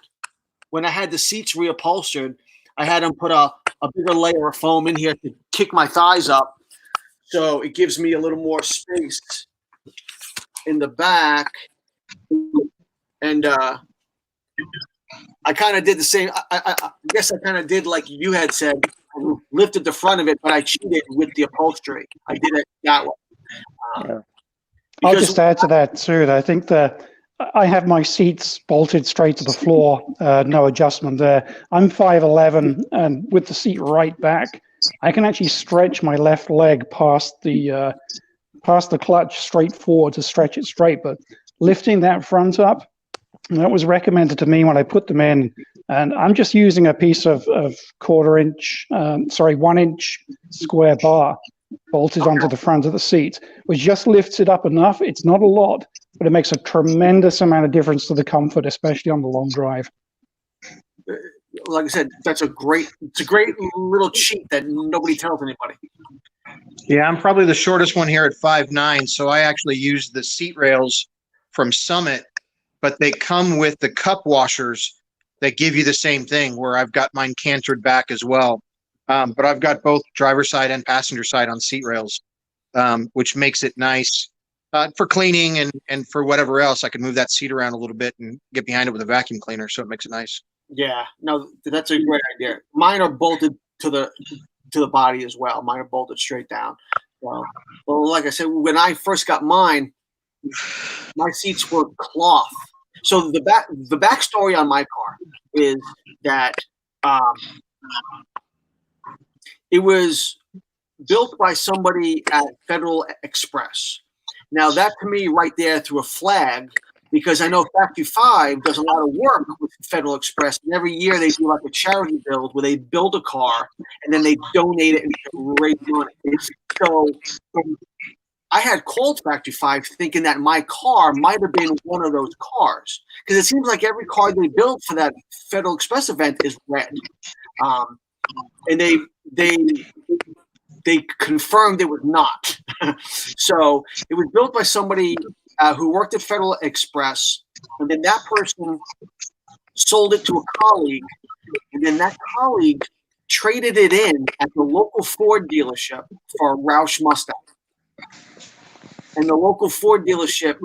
When I had the seats reupholstered, I had them put a bigger layer of foam in here to kick my thighs up. So it gives me a little more space in the back. And I kind of did the same. I guess I kind of did like you had said. I lifted the front of it, but I cheated with the upholstery. I did it that way. I'll just add to that too. That I think that I have my seats bolted straight to the floor, no adjustment there. I'm 5'11", and with the seat right back, I can actually stretch my left leg past the clutch straight forward to stretch it straight. But lifting that front up, that was recommended to me when I put them in, and I'm just using a piece of 1 inch square bar bolted onto the front of the seat, which just lifts it up enough. It's not a lot, but it makes a tremendous amount of difference to the comfort, especially on the long drive. Like I said, it's a great little cheat that nobody tells anybody. Yeah, I'm probably the shortest one here at 5'9", so I actually use the seat rails from Summit, but they come with the cup washers that give you the same thing, where I've got mine cantered back as well. But I've got both driver side and passenger side on seat rails, which makes it nice for cleaning and for whatever else. I can move that seat around a little bit and get behind it with a vacuum cleaner, so it makes it nice. Yeah, no, that's a great idea. Mine are bolted to the body as well. Mine are bolted straight down. Well, like I said, when I first got mine, my seats were cloth. So the backstory on my car is that it was built by somebody at Federal Express. Now that to me right there threw a flag, because I know Factory 5 does a lot of work with Federal Express, and every year they do like a charity build where they build a car and then they donate it and raise money. So I had called Factory 5 thinking that my car might have been one of those cars, because it seems like every car they built for that Federal Express event is red. And they confirmed it was not. So it was built by somebody who worked at Federal Express, and then that person sold it to a colleague, and then that colleague traded it in at the local Ford dealership for a Roush Mustang. And the local Ford dealership,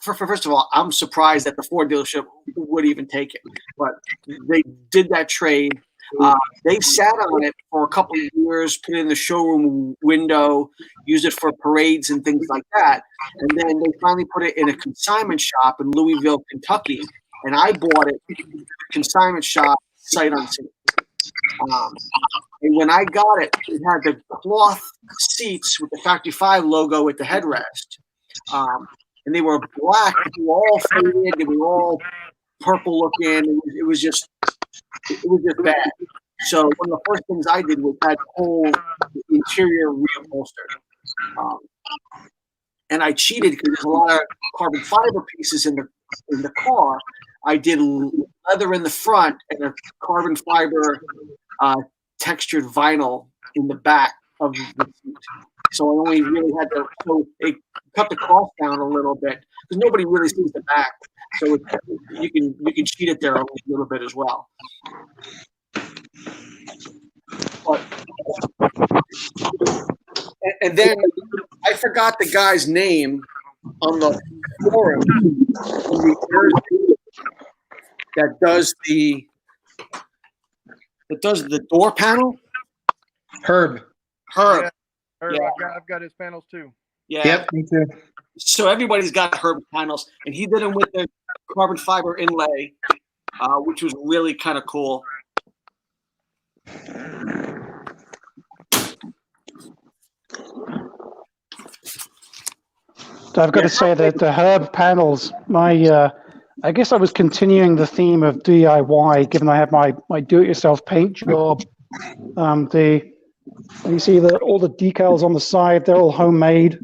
first of all, I'm surprised that the Ford dealership would even take it, but they did that trade. They sat on it for a couple of years, put it in the showroom window, used it for parades and things like that. And then they finally put it in a consignment shop in Louisville, Kentucky. And I bought it at the consignment shop sight unseen. And when I got it, it had the cloth seats with the Factory 5 logo at the headrest. And they were black. They were all faded. They were all purple looking. It was just bad. So one of the first things I did was had the whole interior reupholstered. And I cheated because there's a lot of carbon fiber pieces in the car. I did leather in the front and a carbon fiber textured vinyl in the back of the seat. So I only really had to, so it cut the cost down a little bit because nobody really sees the back. So you can cheat it there a little bit as well. But, and then I forgot the guy's name on the forum in New Jersey that does the door panel. Herb. Yeah, Yeah. I've got his panels too. Yeah. Yep, me too. So everybody's got Herb panels, and he did them with the carbon fiber inlay, which was really kind of cool. So I've got to say that the Herb panels, I guess I was continuing the theme of DIY, given I have my do-it-yourself paint job. You see all the decals on the side, they're all homemade.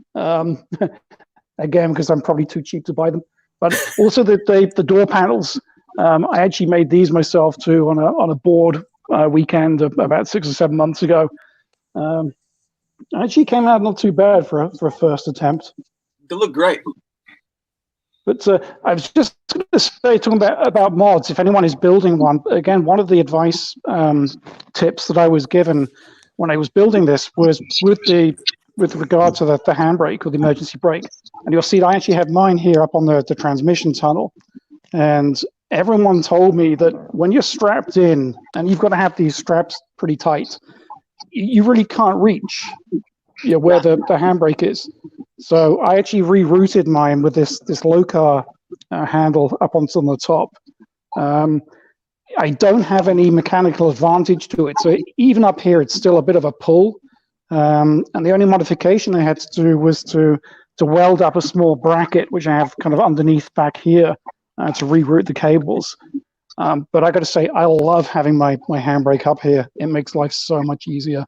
Again, because I'm probably too cheap to buy them. But also the door panels, I actually made these myself too on a board weekend about 6 or 7 months ago. Actually came out not too bad for a first attempt. They look great. But I was just going to say, talking about mods, if anyone is building one, again, one of the advice tips that I was given when I was building this was with regard to the handbrake or the emergency brake. And you'll see I actually have mine here up on the transmission tunnel. And everyone told me that when you're strapped in, and you've got to have these straps pretty tight, you really can't reach where the handbrake is. So I actually rerouted mine with this Locar handle up onto the top. I don't have any mechanical advantage to it. So even up here, it's still a bit of a pull. And the only modification I had to do was to weld up a small bracket, which I have kind of underneath back here to reroute the cables. But I got to say, I love having my handbrake up here. It makes life so much easier.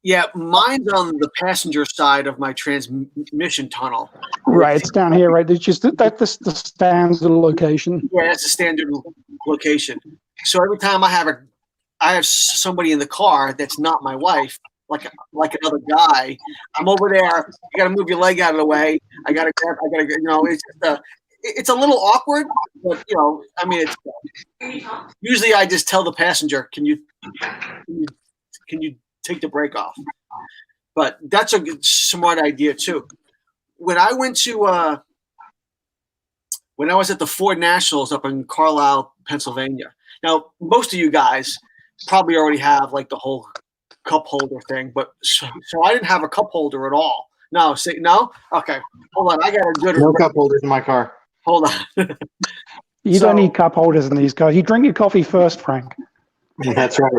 Yeah, mine's on the passenger side of my transmission tunnel. Right, it's down here, right? It's just that's the standard location. Yeah, that's the standard location. So every time I have somebody in the car that's not my wife, like another guy, I'm over there. You got to move your leg out of the way. I got to, it's just it's a little awkward, but I mean, it's usually I just tell the passenger, can you take the brake off? But that's a good, smart idea too. When I went to when I was at the Ford Nationals up in Carlisle, Pennsylvania. Now, most of you guys probably already have like the whole cup holder thing, but so I didn't have a cup holder at all. No, no. Okay, hold on. I got a good. No cup holders in my car. Hold on. You don't need cup holders in these cars. You drink your coffee first, Frank. That's right.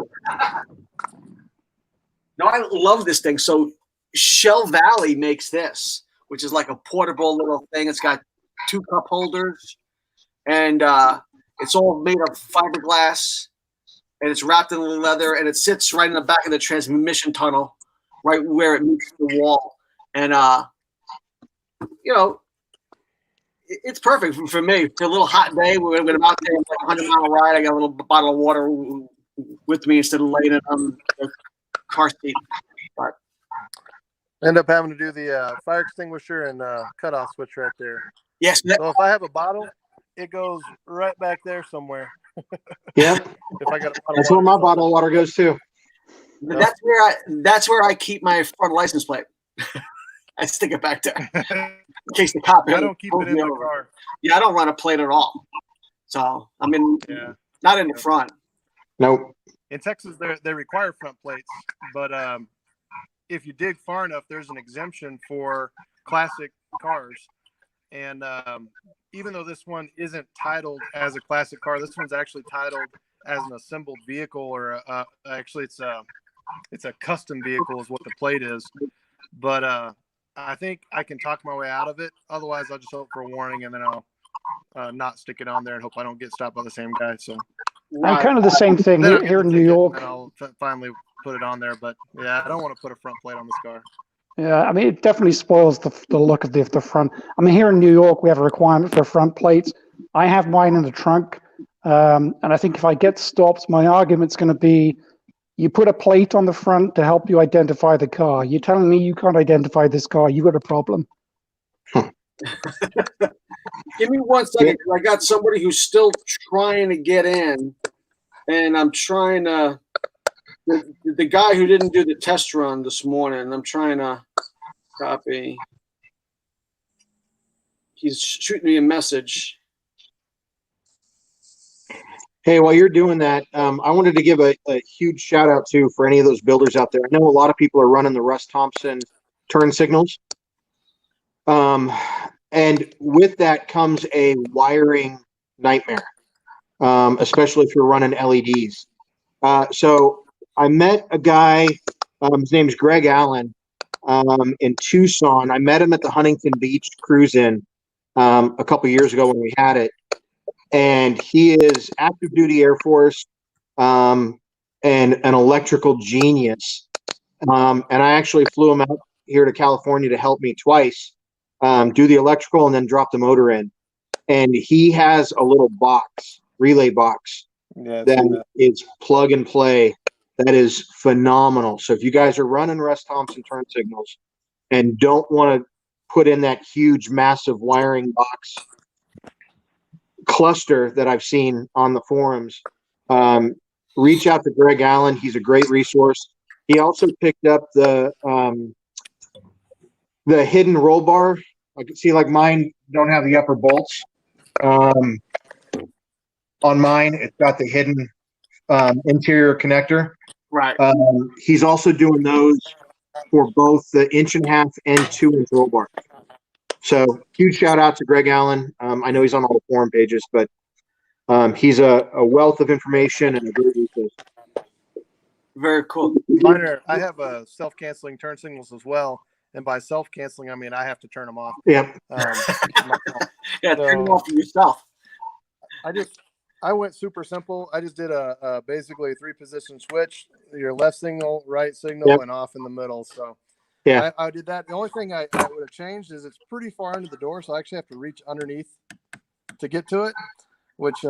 No, I love this thing. So Shell Valley makes this, which is like a portable little thing. It's got 2 cup holders, and it's all made of fiberglass, and it's wrapped in leather, and it sits right in the back of the transmission tunnel, right where it meets the wall. And it's perfect for me. For a little hot day, when I'm out there, like 100-mile ride, I got a little bottle of water with me instead of laying it on the car seat. But End up having to do the fire extinguisher and cutoff switch right there. yes, So if I have a bottle, it goes right back there somewhere. Yeah, If I got a bottle that's of where my bottle of water goes too. that's where I keep my front license plate. I stick it back there in case the cop. I don't keep it in my car. Yeah, I don't run a plate at all. So I mean, not in the front. Nope. In Texas, they require front plates, but if you dig far enough, there's an exemption for classic cars. And even though this one isn't titled as a classic car, this one's actually titled as an assembled vehicle, or actually it's a custom vehicle is what the plate is. But I think I can talk my way out of it. Otherwise, I'll just hope for a warning, and then I'll not stick it on there and hope I don't get stopped by the same guy. So And kind of the same thing then I'll get here the in New ticket, York. and I'll finally put it on there. But yeah, I don't want to put a front plate on this car. Yeah, I mean, it definitely spoils the look of the front. I mean, here in New York, we have a requirement for front plates. I have mine in the trunk, and I think if I get stopped, my argument's going to be, you put a plate on the front to help you identify the car. You're telling me you can't identify this car, you got a problem. Give me 1 second, 'cause I got somebody who's still trying to get in, and I'm trying to. The guy who didn't do the test run this morning, I'm trying to copy. He's shooting me a message. Hey, while you're doing that, I wanted to give a huge shout out to for any of those builders out there. I know a lot of people are running the Russ Thompson turn signals. And with that comes a wiring nightmare, especially if you're running LEDs. So I met a guy, his name's Greg Allen, in Tucson. I met him at the Huntington Beach Cruise-In a couple years ago when we had it. And he is active duty Air Force and an electrical genius. And I actually flew him out here to California to help me twice, do the electrical and then drop the motor in. And he has a little box, relay box, that is plug and play. That is phenomenal. So if you guys are running Russ Thompson turn signals and don't want to put in that huge, massive wiring box cluster that I've seen on the forums, reach out to Greg Allen. He's a great resource. He also picked up the hidden roll bar. I can see, like, mine don't have the upper bolts. On mine, it's got the hidden interior connector. Right. He's also doing those for both the 1.5 and 2-inch roll bar. So huge shout out to Greg Allen. I know he's on all the forum pages, but he's a wealth of information and a great resource. Very cool. I have self-canceling turn signals as well. And by self-canceling, I mean I have to turn them off. Yep. Yeah, turn them off for yourself. I went super simple. I just did basically a 3-position switch, your left signal, right signal, and off in the middle. So yeah, I did that. The only thing I would have changed is it's pretty far under the door, so I actually have to reach underneath to get to it, which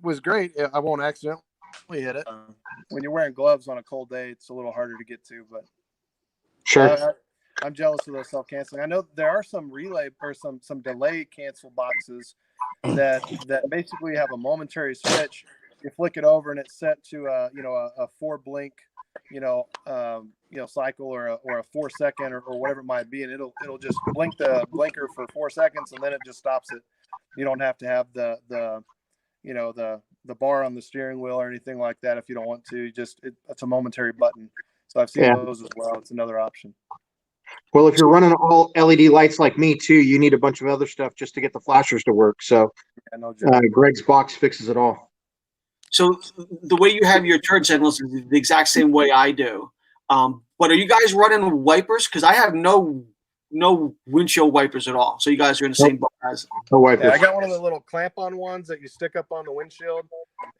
was great. I won't accidentally hit it. When you're wearing gloves on a cold day, it's a little harder to get to, but sure. I'm jealous of those self-canceling. I know there are some relay or some delay cancel boxes that basically have a momentary switch. You flick it over and it's set to a 4-blink cycle or a 4-second or whatever it might be, and it'll just blink the blinker for 4 seconds and then it just stops it. You don't have to have the bar on the steering wheel or anything like that if you don't want to. It's a momentary button. So I've seen those as well. It's another option. Well, if you're running all LED lights like me too, you need a bunch of other stuff just to get the flashers to work. So Greg's box fixes it all. So the way you have your turn signals is the exact same way I do. But are you guys running wipers? Because I have no windshield wipers at all. So you guys are in the same boat as. No wipers. Yeah, I got one of the little clamp-on ones that you stick up on the windshield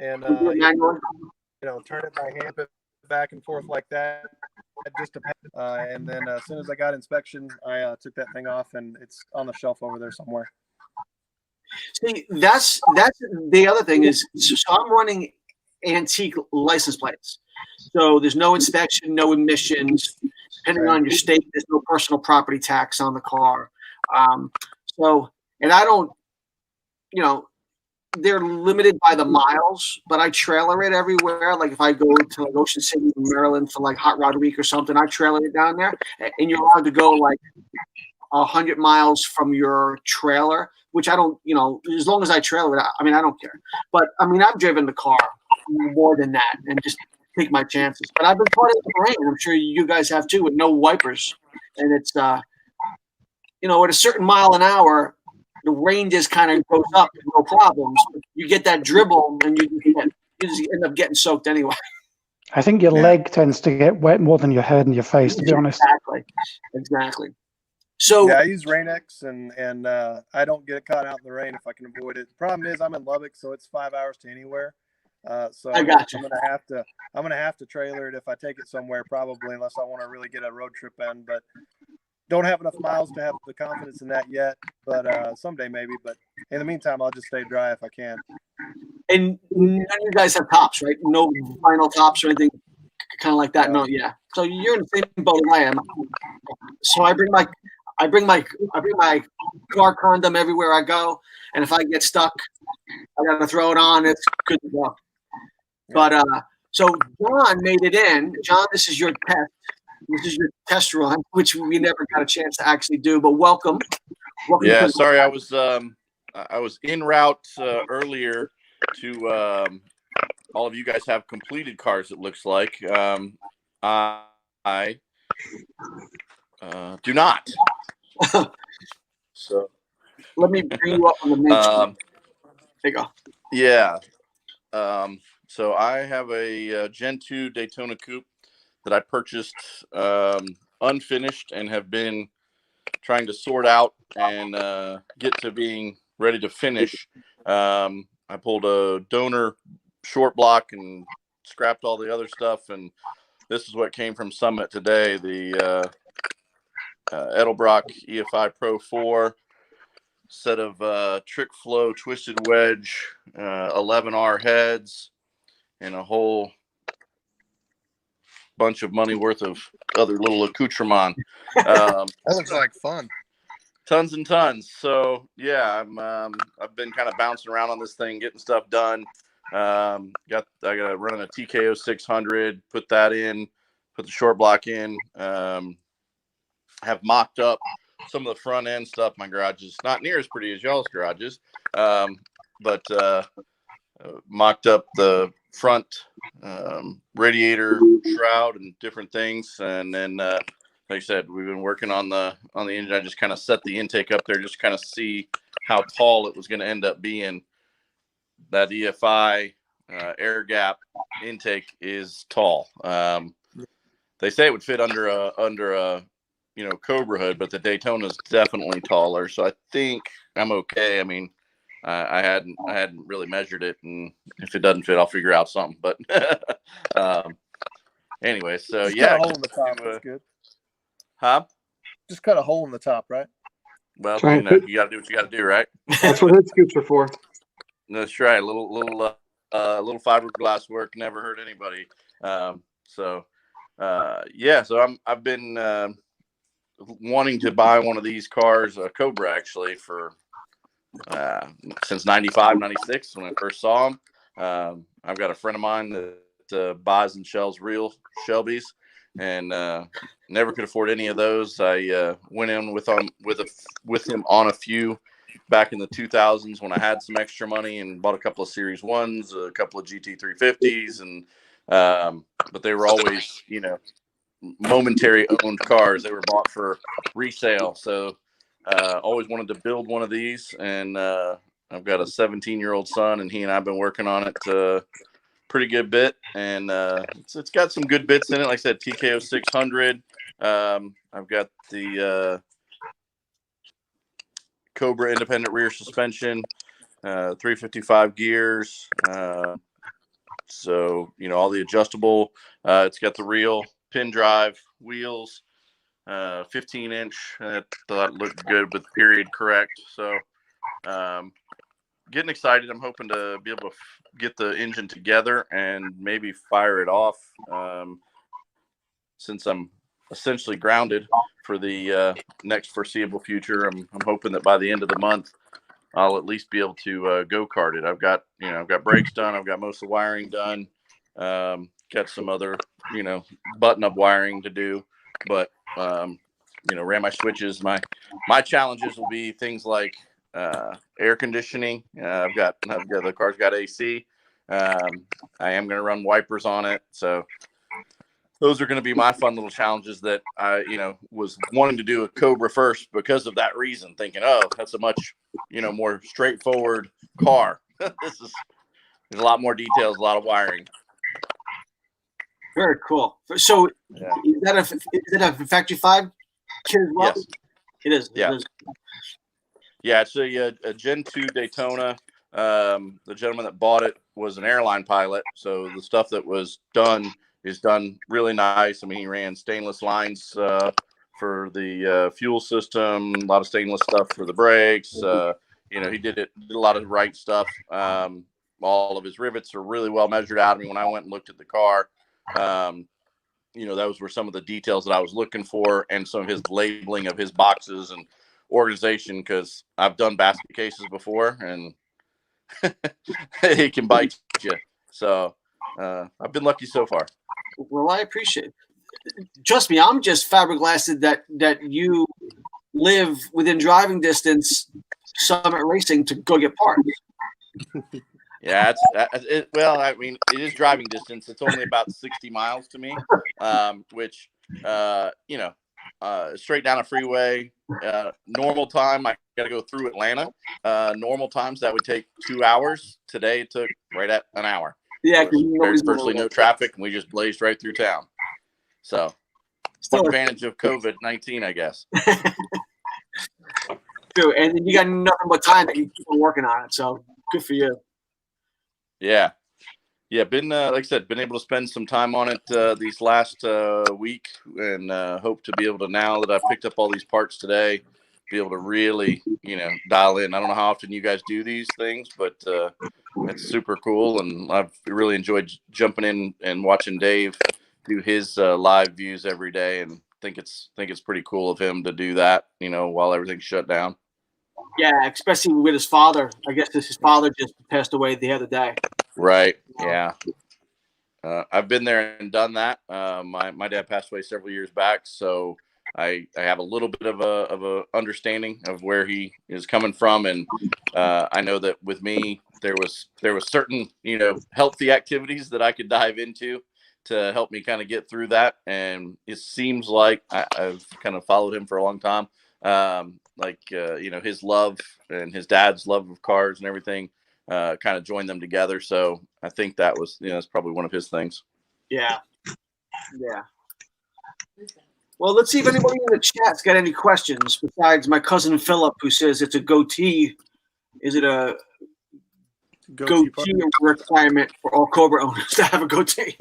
and turn it by hand, back and forth like that. just and then as soon as I got inspection, I took that thing off, and it's on the shelf over there somewhere. See, that's the other thing is, so I'm running antique license plates. So there's no inspection, no emissions. Depending on your state, there's no personal property tax on the car. And I don't, they're limited by the miles, but I trailer it everywhere. Like if I go to like Ocean City, Maryland for like Hot Rod Week or something, I trailer it down there, and you're allowed to go like 100 miles from your trailer, which I don't, as long as I trailer it, I don't care. But I've driven the car more than that and just take my chances. But I've been caught in the rain. I'm sure you guys have too, with no wipers. And it's, at a certain mile an hour, the rain just kind of goes up, no problems. You get that dribble, and you just end up getting soaked anyway. I think your leg tends to get wet more than your head and your face, to be honest. Exactly. So yeah, I use Rain-X, and I don't get caught out in the rain if I can avoid it. The problem is I'm in Lubbock, so it's 5 hours to anywhere. So I got you. I'm gonna have to trailer it if I take it somewhere, probably, unless I want to really get a road trip in. But don't have enough miles to have the confidence in that yet. But someday maybe. But in the meantime, I'll just stay dry if I can. And none of you guys have tops, right? No vinyl tops or anything kind of like that. No, yeah. So you're in the same boat as I am. So I bring my car condom everywhere I go, and if I get stuck, I gotta throw it on. It's good to go. But so John made it in. John, this is your test. This is your test run, which we never got a chance to actually do. But welcome. Yeah, sorry, I was en route earlier to all of you guys have completed cars. It looks like I do not. So let me bring you up on the main screen. There you go. Yeah. So I have a Gen 2 Daytona Coupe that I purchased unfinished and have been trying to sort out and get to being ready to finish. I pulled a donor short block and scrapped all the other stuff, and this is what came from Summit today, the Edelbrock EFI Pro 4 set of trick flow twisted wedge 11R heads and a whole bunch of money worth of other little accoutrement. That looks like fun. Tons and tons. So yeah, I've been kind of bouncing around on this thing, getting stuff done. I got running a TKO 600, put that in, put the short block in. Have mocked up some of the front end stuff. My garage is not near as pretty as y'all's garages, but mocked up the front radiator shroud and different things. And then, like I said, we've been working on the engine. I just kind of set the intake up there, just kind of see how tall it was going to end up being. That EFI air gap intake is tall. They say it would fit under a Cobra hood, but the Daytona is definitely taller. So I think I'm okay. I mean, I hadn't really measured it, and if it doesn't fit, I'll figure out something. But anyway, so just yeah, cut a hole in the top. That's good. Huh? Just cut a hole in the top, right? Well, you got to do what you got to do, right? That's what hood scoops are for. That's right. A little fiberglass work never hurt anybody. So I've been wanting to buy one of these cars, a Cobra, actually, for since 95, 96 when I first saw them. I've got a friend of mine that buys and sells real Shelbys, and never could afford any of those. I went in with him on a few back in the 2000s when I had some extra money and bought a couple of Series 1s, a couple of GT350s, and but they were always, momentary owned cars. They were bought for resale. So always wanted to build one of these, and I've got a 17-year-old son, and he and I have been working on it pretty good bit, and it's got some good bits in it. Like I said, TKO 600. I've got the Cobra independent rear suspension, 355 gears. So all the adjustable. It's got the real pin drive wheels, 15-inch. I thought it looked good with period correct. So getting excited. I'm hoping to be able to get the engine together and maybe fire it off, since I'm essentially grounded for the next foreseeable future. I'm hoping that by the end of the month, I'll at least be able to go kart it. I've got brakes done. I've got most of the wiring done. Got some other, button up wiring to do, but, ran my switches. My challenges will be things like, air conditioning. I've got the car's got AC. I am going to run wipers on it. So those are going to be my fun little challenges that I, was wanting to do a Cobra first because of that reason, thinking, oh, that's a much, more straightforward car. There's a lot more details, a lot of wiring. Very cool. So Yeah. is it a Factory 5 kit as well? Yes. It is. Yeah. It is. Yeah, it's a Gen 2 Daytona. The gentleman that bought it was an airline pilot, so the stuff that was done is done really nice. I mean, he ran stainless lines for the fuel system, a lot of stainless stuff for the brakes. He did a lot of right stuff. All of his rivets are really well measured out. I mean, when I went and looked at the car, those were some of the details that I was looking for, and some of his labeling of his boxes and organization, because I've done basket cases before and it can bite you. So I've been lucky so far. Well, I appreciate it. Trust me, I'm just flabbergasted that you live within driving distance Summit Racing to go get parts. Yeah, well, I mean, it is driving distance. It's only about 60 miles to me, which, straight down a freeway. Normal time, I got to go through Atlanta. Normal times, that would take 2 hours. Today, it took right at an hour. Yeah, there's virtually no traffic, and we just blazed right through town. So, one advantage of COVID-19, I guess. True, and then you got nothing but time that you keep on working on it. So, good for you. Yeah. Been like I said, been able to spend some time on it these last week, and hope to be able to, now that I've picked up all these parts today, be able to really, dial in. I don't know how often you guys do these things, but it's super cool, and I've really enjoyed jumping in and watching Dave do his live views every day, and think it's pretty cool of him to do that, while everything's shut down. Yeah, especially with his father. I guess his father just passed away the other day. Right. Yeah. I've been there and done that. My dad passed away several years back, so I have a little bit of a understanding of where he is coming from, and I know that with me there was certain healthy activities that I could dive into to help me kind of get through that, and it seems like I've kind of followed him for a long time. His love and his dad's love of cars and everything kind of joined them together. So I think that was, that's probably one of his things. Yeah. Well, let's see if anybody in the chat's got any questions besides my cousin Philip, who says it's a goatee. Is it a goatee requirement for all Cobra owners to have a goatee?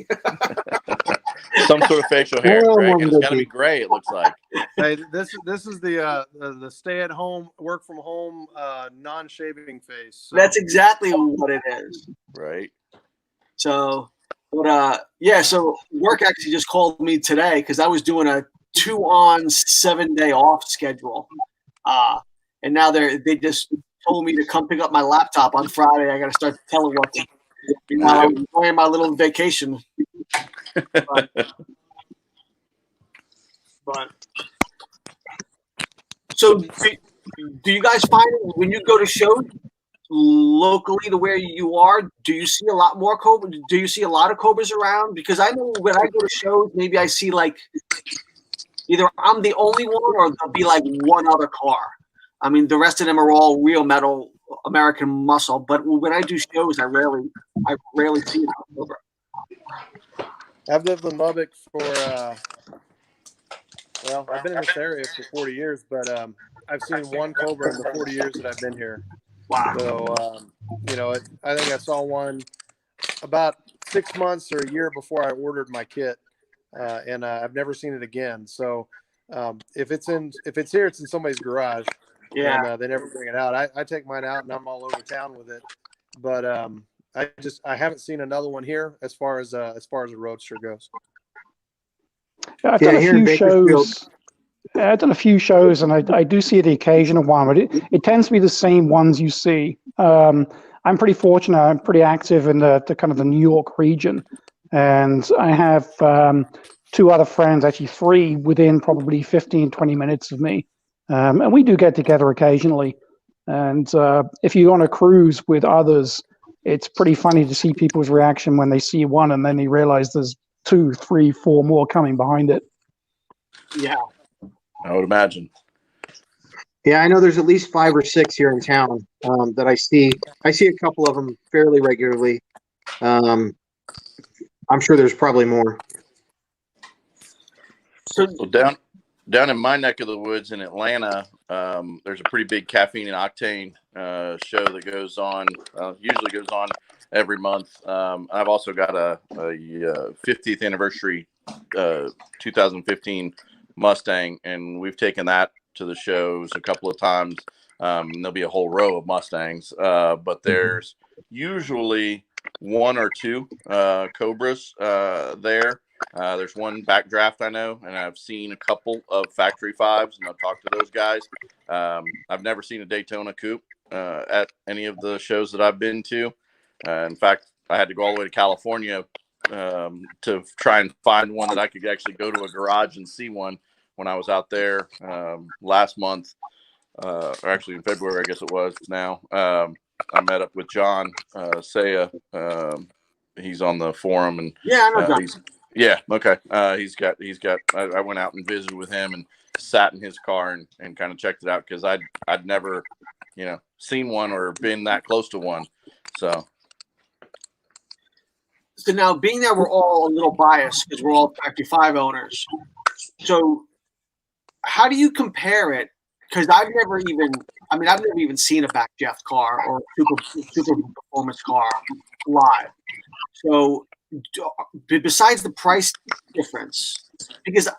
Some sort of facial hair, Greg, and it's got to be gray, it looks like. Hey, this is the stay-at-home, work-from-home, non-shaving face. So. That's exactly what it is. Right. So, so work actually just called me today because I was doing a 2-on 7-day off schedule, and now they just told me to come pick up my laptop on Friday. I got to start teleworking. I'm enjoying my little vacation. But so, do you guys find when you go to shows locally to where you are, do you see a lot more Cobra? Do you see a lot of Cobras around? Because I know when I go to shows, maybe I see like either I'm the only one or there'll be like one other car. I mean, the rest of them are all real metal American muscle. But when I do shows, I rarely see a Cobra. I've lived in Lubbock for I've been in this area for 40 years, but I've seen one Cobra in the 40 years that I've been here. Wow. So, I think I saw one about 6 months or a year before I ordered my kit. and I've never seen it again. So if it's here, it's in somebody's garage, Yeah. and they never bring it out. I take mine out and I'm all over town with it, but I haven't seen another one here as far as a roadster goes. Yeah, I've Yeah, done a here in few Bakersfield. shows. I've done a few shows, and I do see the occasional one, but it tends to be the same ones you see. I'm pretty fortunate. I'm pretty active in the kind of the New York region, and I have two other friends, actually three, within probably 15, 20 minutes of me. And we do get together occasionally. And if you're on a cruise with others, it's pretty funny to see people's reaction when they see one and then they realize there's 2, 3, 4 more coming behind it. Yeah. I would imagine. Yeah, I know there's at least 5 or 6 here in town that I see. I see a couple of them fairly regularly. I'm sure there's probably more. So Well, down in my neck of the woods in Atlanta, there's a pretty big Caffeine and Octane show that goes on. Usually goes on every month. I've also got a 50th anniversary 2015 Mustang, and we've taken that to the shows a couple of times. There'll be a whole row of Mustangs, but there's usually 1 or 2 Cobras there. There's one backdraft I know, and I've seen a couple of factory 5s, and I've talked to those guys. I've never seen a Daytona coupe at any of the shows that I've been to. In fact, I had to go all the way to California to try and find one that I could actually go to a garage and see one when I was out there last month, or actually in February, I guess it was now. I met up with John Saya. He's on the forum, and yeah, I know John. yeah, okay. He's got. I went out and visited with him and sat in his car and kind of checked it out because I'd never, seen one or been that close to one. So now, being that we're all a little biased because we're all Factory 5 owners, so how do you compare it? Because I've never even seen a backdraft car or super performance car live. So besides the price difference, because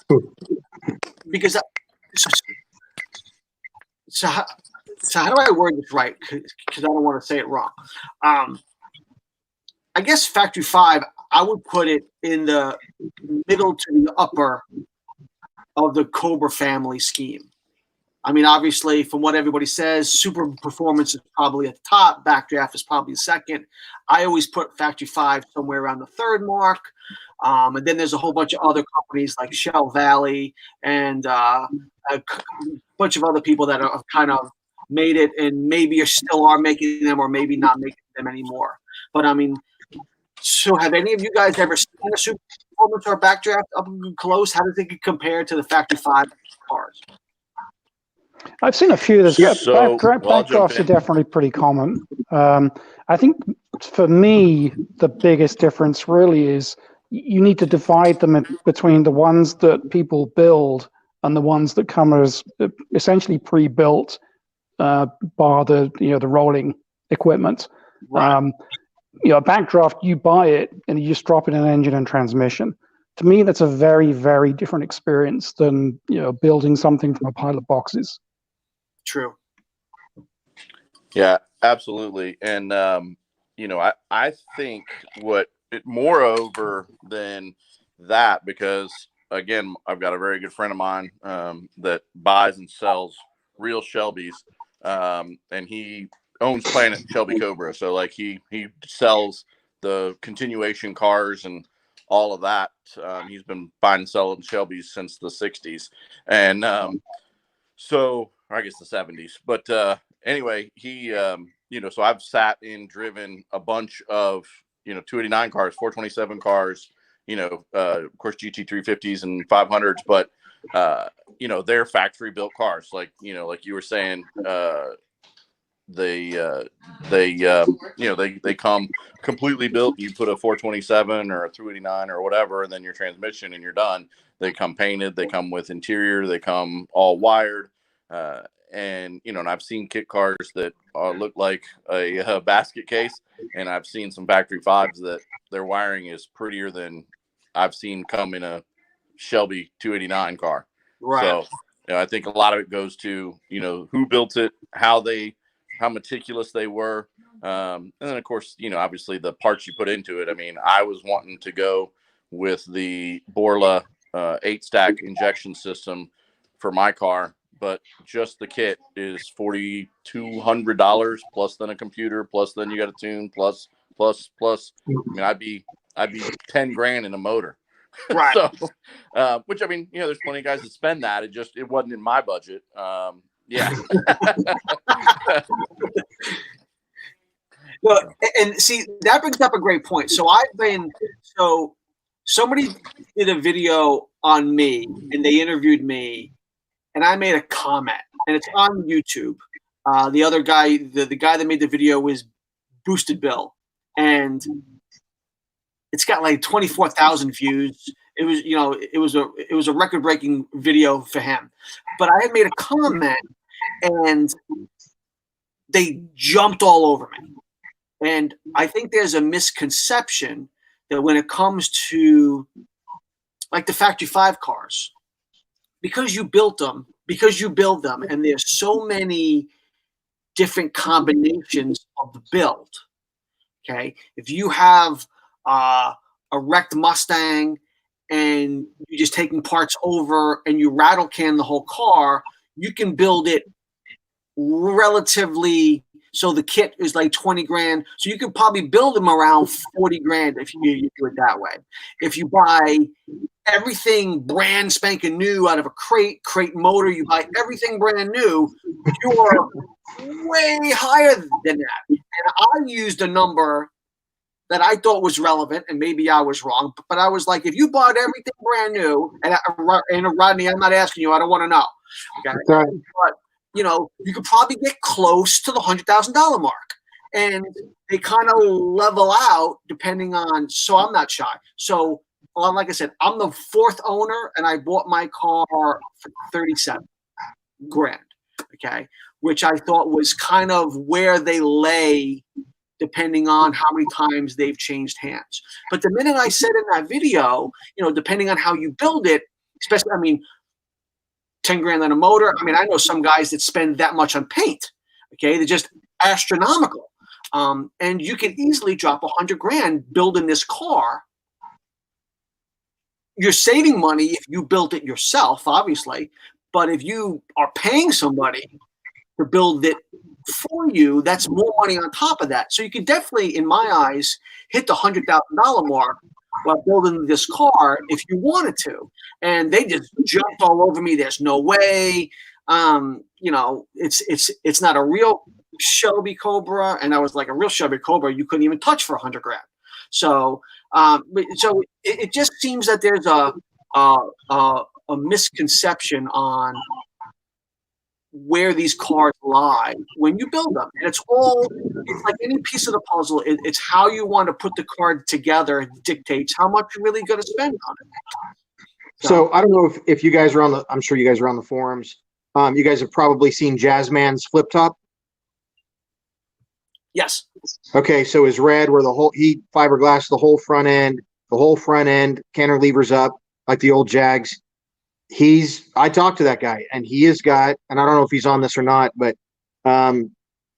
so how do I word this right? Because I don't want to say it wrong. I guess Factory 5, I would put it in the middle to the upper of the Cobra family scheme. I mean, obviously, from what everybody says, super performance is probably at the top. Backdraft is probably second. I always put Factory 5 somewhere around the 3rd mark. And then there's a whole bunch of other companies like Shell Valley and a bunch of other people that have kind of made it and maybe still are making them or maybe not making them anymore. But, I mean, so have any of you guys ever seen a super performance or backdraft up close? How does it compare to the Factory 5 cars? I've seen a few. Backdrafts are definitely pretty common. I think for me, the biggest difference really is you need to divide them between the ones that people build and the ones that come as essentially pre-built, bar the the rolling equipment. Right. A backdraft, you buy it and you just drop in an engine and transmission. To me, that's a very, very different experience than building something from a pile of boxes. True. yeah, absolutely. And I think moreover than that, because again, I've got a very good friend of mine that buys and sells real Shelbys, and he owns Planet Shelby Cobra. So like he sells the continuation cars and all of that. He's been buying and selling Shelbys since the 60s. And so, or I guess the 70s. But anyway, he, so I've sat and driven a bunch of, 289 cars, 427 cars, of course, GT350s and 500s, but, they're factory built cars. Like you were saying, they come completely built. You put a 427 or a 289 or whatever, and then your transmission and you're done. They come painted, they come with interior, they come all wired. And I've seen kit cars that look like a basket case, and I've seen some factory 5s that their wiring is prettier than I've seen come in a Shelby 289 car. Right. So, I think a lot of it goes to, who built it, how meticulous they were. And then, of course, obviously the parts you put into it. I mean, I was wanting to go with the Borla 8-stack injection system for my car, but just the kit is $4,200 plus then a computer, plus then you got to tune, plus. I mean, I'd be 10 grand in a motor. Right. So, which, I mean, there's plenty of guys that spend that. It wasn't in my budget. Yeah. Well, and see, that brings up a great point. So somebody did a video on me and they interviewed me and I made a comment and it's on YouTube. The other guy, the guy that made the video was Boosted Bill, and it's got like 24,000 views. It was a record-breaking video for him. But I had made a comment and they jumped all over me. And I think there's a misconception that when it comes to like the Factory 5 cars, because you build them, and there's so many different combinations of the build. Okay, if you have a wrecked Mustang and you're just taking parts over and you rattle can the whole car, you can build it relatively. So the kit is like 20 grand. So you could probably build them around 40 grand if you do it that way. If you buy everything brand spanking new out of a crate motor, you buy everything brand new, you're way higher than that. And I used a number that I thought was relevant, and maybe I was wrong, but I was like, if you bought everything brand new, and Rodney, I'm not asking you, I don't want to know. Okay. Right. But you could probably get close to the $100,000 mark, and they kind of level out depending on. So I'm not shy. So, like I said, I'm the fourth owner, and I bought my car for 37 grand. Okay, which I thought was kind of where they lay, depending on how many times they've changed hands. But the minute I said in that video, depending on how you build it, especially, 10 grand on a motor. I mean, I know some guys that spend that much on paint. Okay, they're just astronomical. And you can easily drop 100 grand building this car. You're saving money if you built it yourself, obviously. But if you are paying somebody to build it for you, that's more money on top of that. So you can definitely, in my eyes, hit the $100,000 mark while building this car if you wanted to. And they just jumped all over me. There's no way. It's not a real Shelby Cobra. And I was like, a real Shelby Cobra you couldn't even touch for 100 grand. So it just seems that there's a misconception on where these cars lie when you build them. And it's like any piece of the puzzle. It's how you want to put the car together dictates how much you're really going to spend on it. So I don't know if you guys are I'm sure you guys are on the forums. You guys have probably seen Jazzman's flip top. Yes. Okay, so his red where he fiberglass the whole front end, cantilevers up like the old Jags. I talked to that guy and he has got, and I don't know if he's on this or not, but I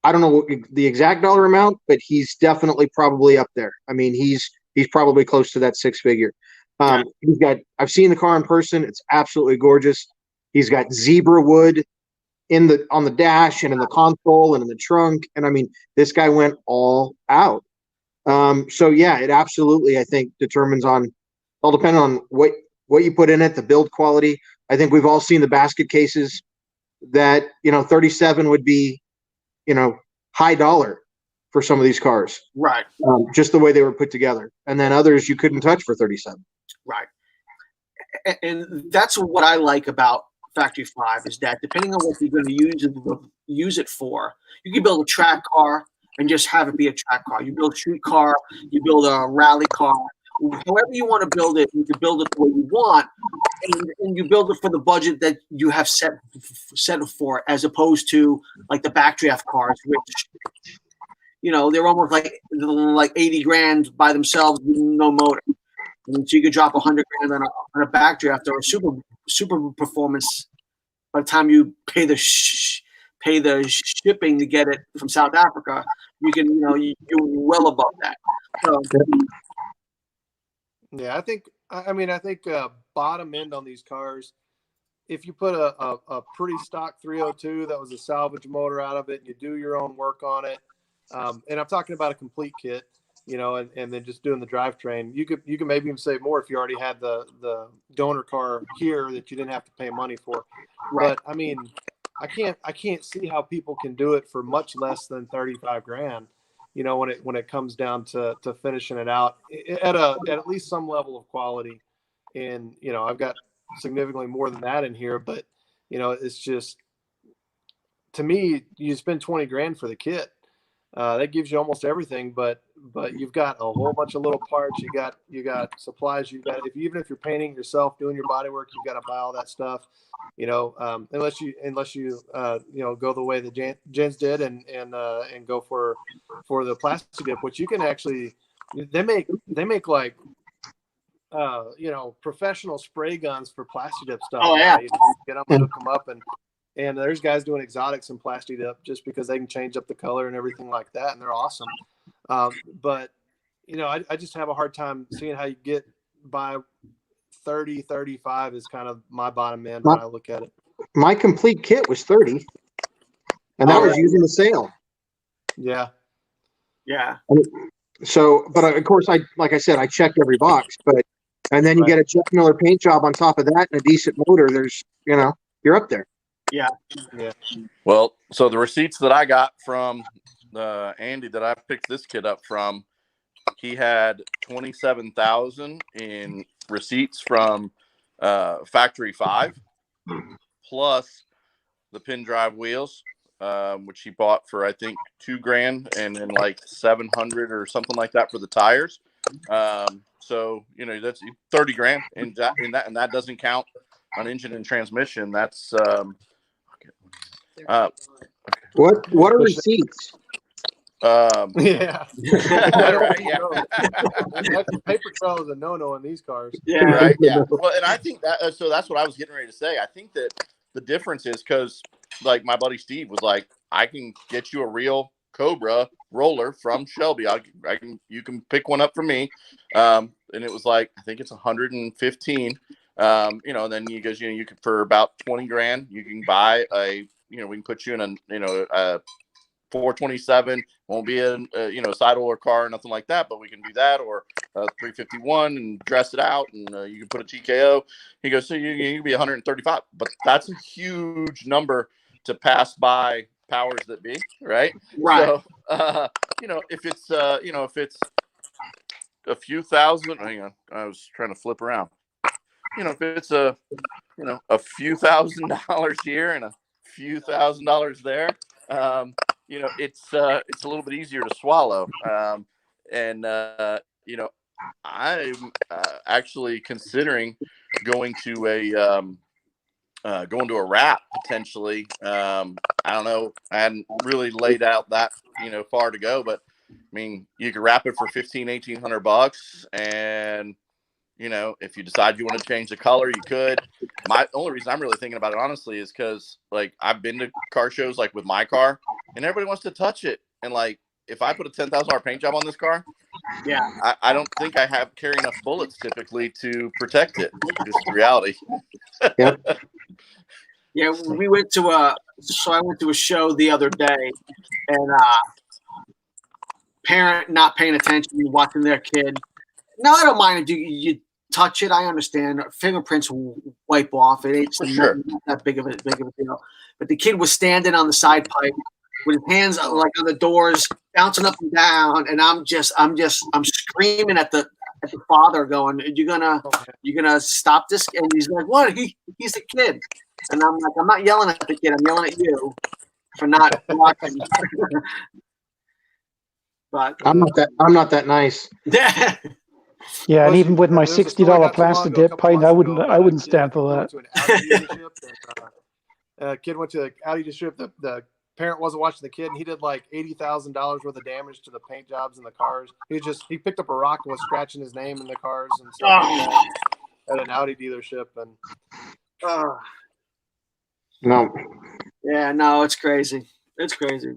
don't know the exact dollar amount, but he's definitely probably up there. I mean, he's probably close to that 6-figure. I've seen the car in person. It's absolutely gorgeous. He's got zebra wood on the dash and in the console and in the trunk. And I mean, this guy went all out. So yeah, it absolutely, I think, depends on what you put in it, the build quality. I think we've all seen the basket cases that, 37 would be, high dollar for some of these cars. Right. Just the way they were put together. And then others you couldn't touch for 37. Right. And that's what I like about Factory 5 is that depending on what you're going to use it for, you can build a track car and just have it be a track car. You build a street car, you build a rally car. However you want to build it, you can build it the way you want, and you build it for the budget that you have set for, as opposed to like the backdraft cars, which they're almost like 80 grand by themselves with no motor. And so you could drop $100,000 on a backdraft or a super performance. By the time you pay the shipping to get it from South Africa, you can you're well above that. So, Yeah, I think bottom end on these cars, if you put a pretty stock 302 that was a salvage motor out of it, and you do your own work on it, and I'm talking about a complete kit, and then just doing the drivetrain, you could maybe even save more if you already had the donor car here that you didn't have to pay money for. right. But I mean, I can't see how people can do it for much less than $35,000. When it comes down to finishing it out at least some level of quality. And I've got significantly more than that in here, but it's just, to me, you spend $20,000 for the kit. That gives you almost everything, but you've got a whole bunch of little parts. You got supplies. Even if you're painting yourself, doing your body work, you've got to buy all that stuff. Unless you go the way that Jens did and go for the plastic dip, which you can actually, they make like professional spray guns for plastic dip stuff. Oh, yeah. You get them, hook them up, and there's guys doing exotics in plastic dip just because they can change up the color and everything like that, and they're awesome. But I just have a hard time seeing how you get by 30, 35 is kind of my bottom end when I look at it. My complete kit was 30, and that was using the sale. Yeah. Yeah. So, but of course, like I said, I checked every box, and then you get a Jeff Miller paint job on top of that and a decent motor. There's, you're up there. Yeah. Yeah. Well, so the receipts that I got from Andy that I picked this kid up from, he had 27,000 in receipts from Factory 5, plus the pin drive wheels, which he bought for I think $2,000, and then like 700 or something like that for the tires. So that's $30,000 in that, and that doesn't count on engine and transmission. That's What are receipts? Yeah. Right, yeah. Paper trail is a no-no in these cars. Yeah. Right. Yeah. Well, and I think that, so that's what I was getting ready to say. I think that the difference is because, like, my buddy Steve was like, I can get you a real Cobra roller from Shelby. You can pick one up for me. And it was like, I think it's 115. And then he goes, you could, for about $20,000, you can buy we can put you in a 427, won't be a side roller car or nothing like that, but we can do that, or 351 and dress it out, and you can put a TKO. He goes, so you can be 135, but that's a huge number to pass by powers that be, right? Right. So if it's a few thousand, hang on, I was trying to flip around. If it's a few $1,000s here and a few $1,000s there, it's a little bit easier to swallow. I'm actually considering going to a wrap potentially. I don't know. I hadn't really laid out that far to go, but I mean, you could wrap it for $1,800, and if you decide you want to change the color, you could. My only reason I'm really thinking about it, honestly, is because, like, I've been to car shows, like, with my car, and everybody wants to touch it. And, like, if I put a $10,000 paint job on this car, Yeah. I don't think I carry enough bullets typically to protect it. Just the reality. Yep. Yeah. We went to I went to a show the other day, and parent not paying attention, watching their kid. No, I don't mind if you touch it. I understand. Fingerprints wipe off. It's sure. not that big of a deal. But the kid was standing on the side pipe with his hands like on the doors, bouncing up and down, and I'm screaming at the father, going, "You gonna stop this?" And he's like, "What? He's a kid." And I'm like, "I'm not yelling at the kid. I'm yelling at you for not watching." But I'm not that nice. yeah. Yeah, and even with my There's a story $60 not too long plastic ago, a dip couple paint, months I ago, wouldn't about a stand kid for who that. went to an Audi dealership, and, kid went to the Audi dealership. The parent wasn't watching the kid, and he did like $80,000 worth of damage to the paint jobs in the cars. He picked up a rock and was scratching his name in the cars and stuff like that at an Audi dealership. And No. yeah, no, it's crazy. It's crazy.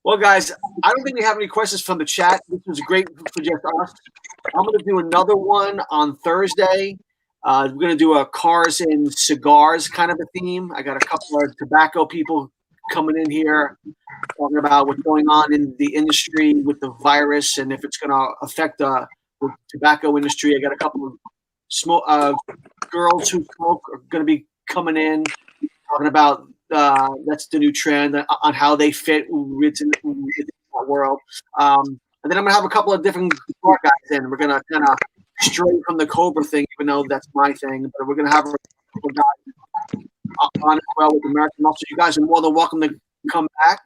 Well, guys, I don't think we have any questions from the chat. This was great for just us. I'm going to do another one on Thursday. We're going to do a cars and cigars kind of a theme. I got a couple of tobacco people coming in here talking about what's going on in the industry with the virus and if it's going to affect the tobacco industry. I got a couple of girls who smoke are going to be coming in talking about that's the new trend on how they fit within that world. And then I'm going to have a couple of different car guys in. We're going to kind of stray from the Cobra thing, even though that's my thing. But we're going to have a couple guys on as well with American Muscle. You guys are more than welcome to come back.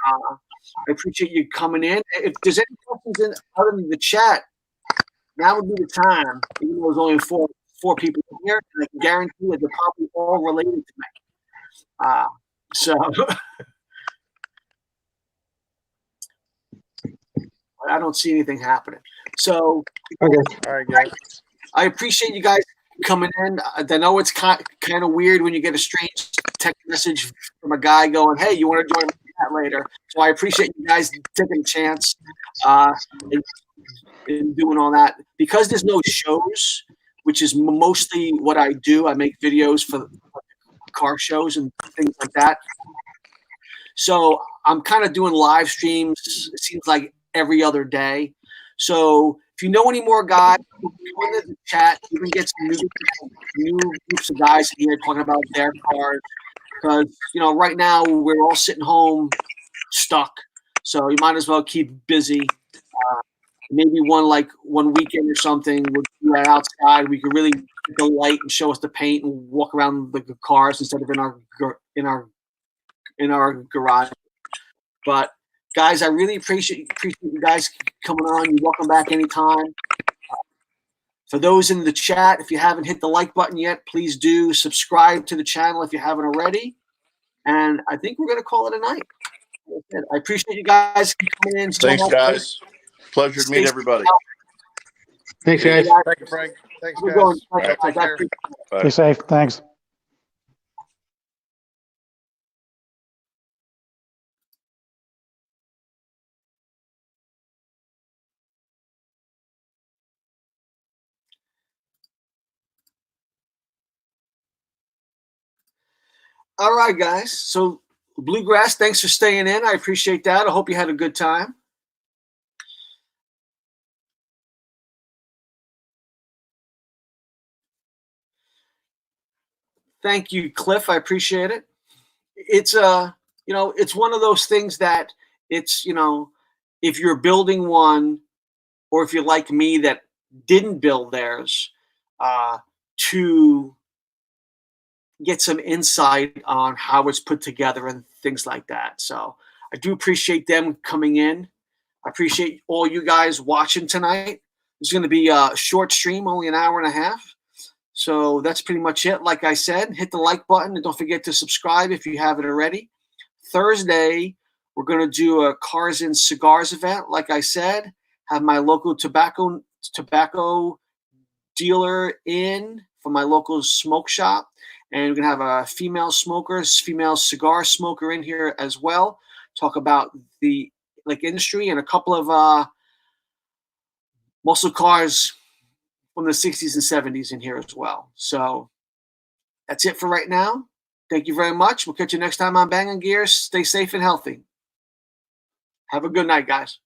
I appreciate you coming in. If there's any questions other than the chat, now would be the time. Even though there's only four people here, and I can guarantee that they're probably all related to me. So I don't see anything happening. So Okay. all right, guys. I appreciate you guys coming in. I know it's kind of weird when you get a strange text message from a guy going, "Hey, you want to join that later?" So I appreciate you guys taking a chance in doing all that. Because there's no shows, which is mostly what I do. I make videos for car shows and things like that. So I'm kind of doing live streams. It seems like every other day. So if you know any more guys, go in the chat. You can get some new groups of guys in here talking about their cars. Because right now we're all sitting home stuck. So you might as well keep busy. Maybe one weekend or something, we'll do that outside. We could really get the light and show us the paint and walk around the cars instead of in our garage. But guys, I really appreciate you guys coming on. You're welcome back anytime. For those in the chat, if you haven't hit the like button yet, please do subscribe to the channel if you haven't already. And I think we're going to call it a night. I appreciate you guys coming in. Thanks, guys. Pleasure to meet everybody. Thanks, guys. Thank you, Frank. Thanks, We're guys. going. All right, take care. Stay safe. Thanks. All right, guys. So Bluegrass, thanks for staying in. I appreciate that. I hope you had a good time. Thank you, Cliff. I appreciate it. It's it's one of those things that it's, if you're building one, or if you're like me that didn't build theirs, to get some insight on how it's put together and things like that. So I do appreciate them coming in. I appreciate all you guys watching tonight. It's going to be a short stream, only an hour and a half. So that's pretty much it. Like I said, hit the like button and don't forget to subscribe if you haven't already. Thursday, we're going to do a cars and cigars event. Like I said, have my local tobacco dealer in from my local smoke shop. And we're going to have a female cigar smoker in here as well. Talk about the industry and a couple of muscle cars from the 60s and 70s in here as well. So that's it for right now. Thank you very much. We'll catch you next time on Bangin' Gear. Stay safe and healthy. Have a good night, guys.